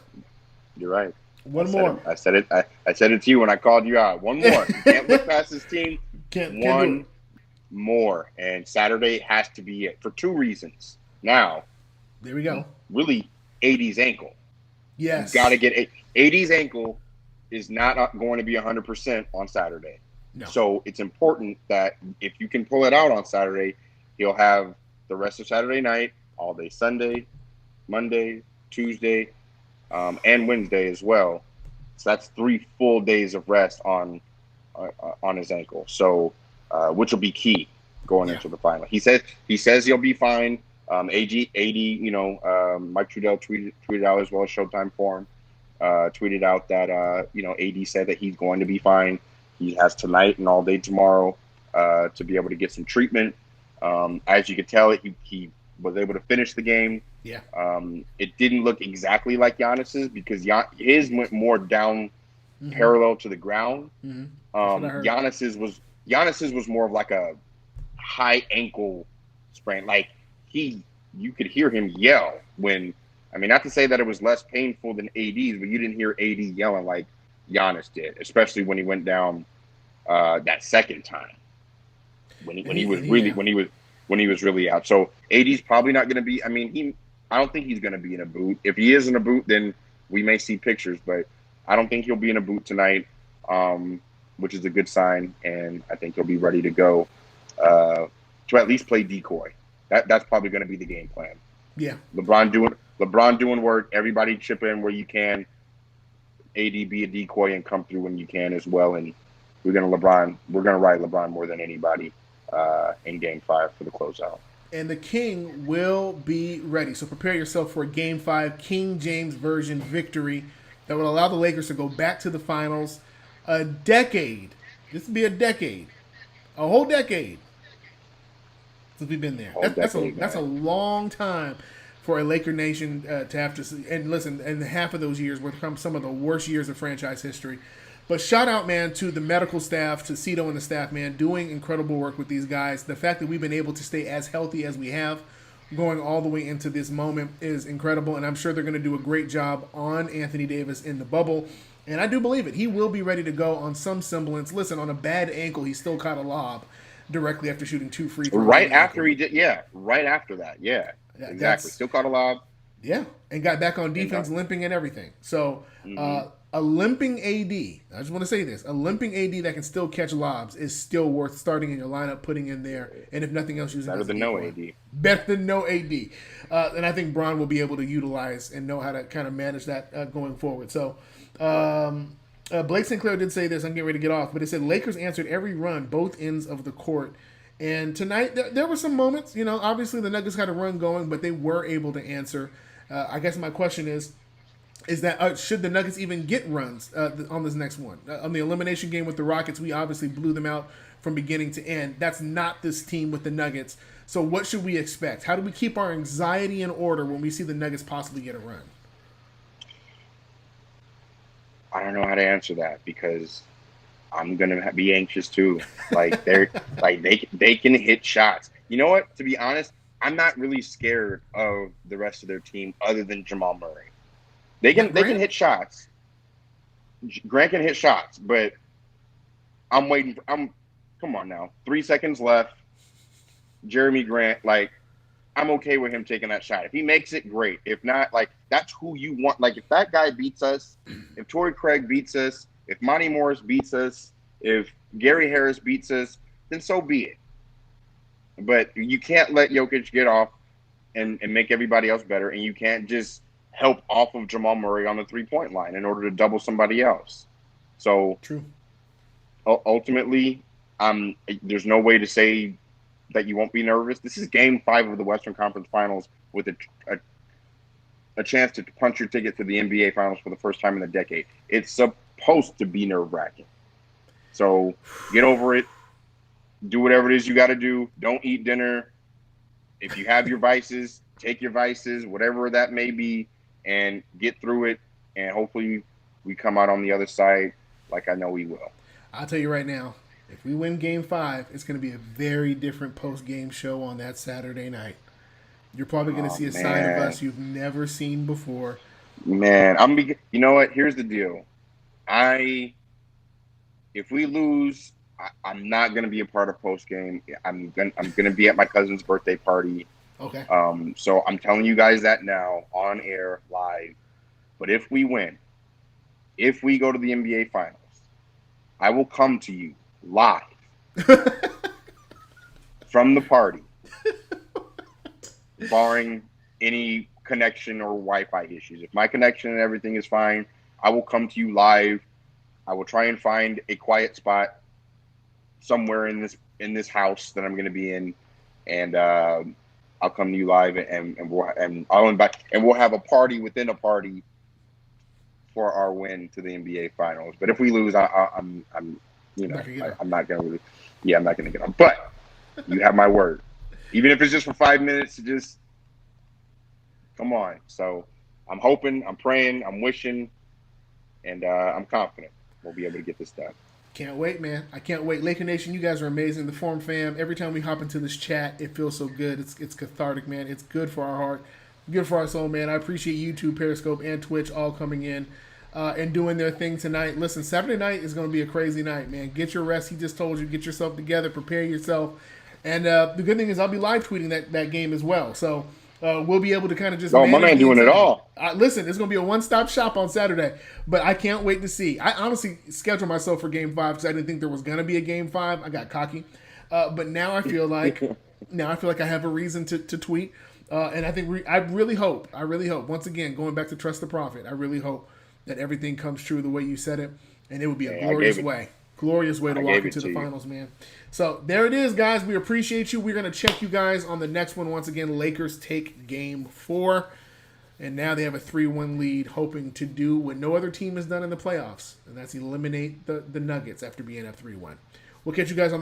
You're right. One more. I said it. I said it to you when I called you out. 1 more. You can't look past this team. Can't One more, and Saturday has to be it for 2 reasons. Now, there we go. Really, AD's ankle. Yes, you got to get AD's ankle is not going to be 100% on Saturday. No. So it's important that if you can pull it out on Saturday, he'll have the rest of Saturday night, all day Sunday, Monday, Tuesday, and Wednesday as well. So that's 3 full days of rest on his ankle. So, which will be key going into the final. He says he'll be fine. AD, Mike Trudell tweeted out as well as Showtime Forum, tweeted out that AD said that he's going to be fine. He has tonight and all day tomorrow to be able to get some treatment. As you could tell, he was able to finish the game. Yeah. It didn't look exactly like Giannis's because his went more down parallel to the ground. Mm-hmm. Giannis's was more of like a high ankle sprain. Like you could hear him yell when, not to say that it was less painful than AD's, but you didn't hear AD yelling like Giannis did, especially when he went down that second time when he was really out. So AD's probably not going to be. I don't think he's going to be in a boot. If he is in a boot, then we may see pictures, but I don't think he'll be in a boot tonight, which is a good sign, and I think he'll be ready to go to at least play decoy. That's probably going to be the game plan. Yeah. LeBron doing work. Everybody chip in where you can. AD be a decoy and come through when you can as well. And we're gonna ride LeBron more than anybody in Game 5 for the closeout. And the King will be ready. So prepare yourself for a Game 5 King James Version victory that will allow the Lakers to go back to the finals. A decade. This will be a decade. A whole decade since we've been there. That's a long time for a Laker Nation to have to see. And listen, and half of those years were some of the worst years of franchise history. But shout out, man, to the medical staff, to Cito and the staff, man, doing incredible work with these guys. The fact that we've been able to stay as healthy as we have going all the way into this moment is incredible. And I'm sure they're going to do a great job on Anthony Davis in the bubble. And I do believe it. He will be ready to go on some semblance. Listen, on a bad ankle, he still caught a lob directly after shooting 2 free throws. Right after he did, yeah. Right after that, yeah. Exactly. Still caught a lob. Yeah, and got back on defense, limping and everything. So a limping AD, I just want to say this, a limping AD that can still catch lobs is still worth starting in your lineup, putting in there, and if nothing else, using better than no AD. Better than no AD. And I think Bron will be able to utilize and know how to kind of manage that going forward. So Blake Sinclair did say this, I'm getting ready to get off, but it said Lakers answered every run, both ends of the court, And tonight, there were some moments. Obviously the Nuggets had a run going, but they were able to answer. I guess my question is that should the Nuggets even get runs on this next one? On the elimination game with the Rockets, we obviously blew them out from beginning to end. That's not this team with the Nuggets. So what should we expect? How do we keep our anxiety in order when we see the Nuggets possibly get a run? I don't know how to answer that because I'm gonna be anxious too. Like they can hit shots. You know what? To be honest, I'm not really scared of the rest of their team other than Jamal Murray. They can hit shots. Grant can hit shots, but I'm waiting. Come on now. 3 seconds left. Jeremy Grant, I'm okay with him taking that shot. If he makes it, great. If not, that's who you want. If that guy beats us, if Torrey Craig beats us, if Monty Morris beats us, if Gary Harris beats us, then so be it. But you can't let Jokic get off and make everybody else better, and you can't just help off of Jamal Murray on the 3-point line in order to double somebody else. So, true. Ultimately, there's no way to say that you won't be nervous. This is Game 5 of the Western Conference Finals with a chance to punch your ticket to the NBA Finals for the first time in a decade. It's supposed to be nerve-wracking. So get over it. Do whatever it is you got to do. Don't eat dinner. If you have your vices, take your vices, whatever that may be, and get through it. And hopefully we come out on the other side like I know we will. I'll tell you right now, if we win Game 5, it's going to be a very different post-game show on that Saturday night. You're probably going to see a side of us you've never seen before. Man, you know what? Here's the deal. If we lose, I'm not going to be a part of post-game. I'm going to be at my cousin's birthday party. Okay. So I'm telling you guys that now, on air, live. But if we win, if we go to the NBA Finals, I will come to you live from the party, barring any connection or Wi-Fi issues. If my connection and everything is fine, I will come to you live. I will try and find a quiet spot somewhere in this house that I'm going to be in, and I'll come to you live, and I'll invite, and we'll have a party within a party for our win to the NBA Finals. But if we lose, I'm not going to lose. Yeah, I'm not going to get on. But you have my word. Even if it's just for 5 minutes, to just come on. So I'm hoping, I'm praying, I'm wishing, and I'm confident we'll be able to get this done. Can't wait, man. I can't wait. Laker Nation, you guys are amazing. The Forum fam, every time we hop into this chat, it feels so good. It's cathartic, man. It's good for our heart, good for our soul, man. I appreciate YouTube, Periscope, and Twitch all coming in and doing their thing tonight. Listen, Saturday night is going to be a crazy night, man. Get your rest. He just told you. Get yourself together. Prepare yourself. And the good thing is I'll be live tweeting that game as well. So we'll be able to kind of just. Oh, my man doing it all. Listen, it's going to be a one-stop shop on Saturday. But I can't wait to see. I honestly scheduled myself for Game 5 because I didn't think there was going to be a Game 5. I got cocky. But now I feel like I have a reason to tweet. And I really hope, once again, going back to Trust the Prophet, I really hope that everything comes true the way you said it. And it would be a glorious way to walk into the finals, man. So there it is, guys. We appreciate you. We're going to check you guys on the next one. Once again, Lakers take Game 4. And now they have a 3-1 lead, hoping to do what no other team has done in the playoffs. And that's eliminate the Nuggets after being up 3-1. We'll catch you guys on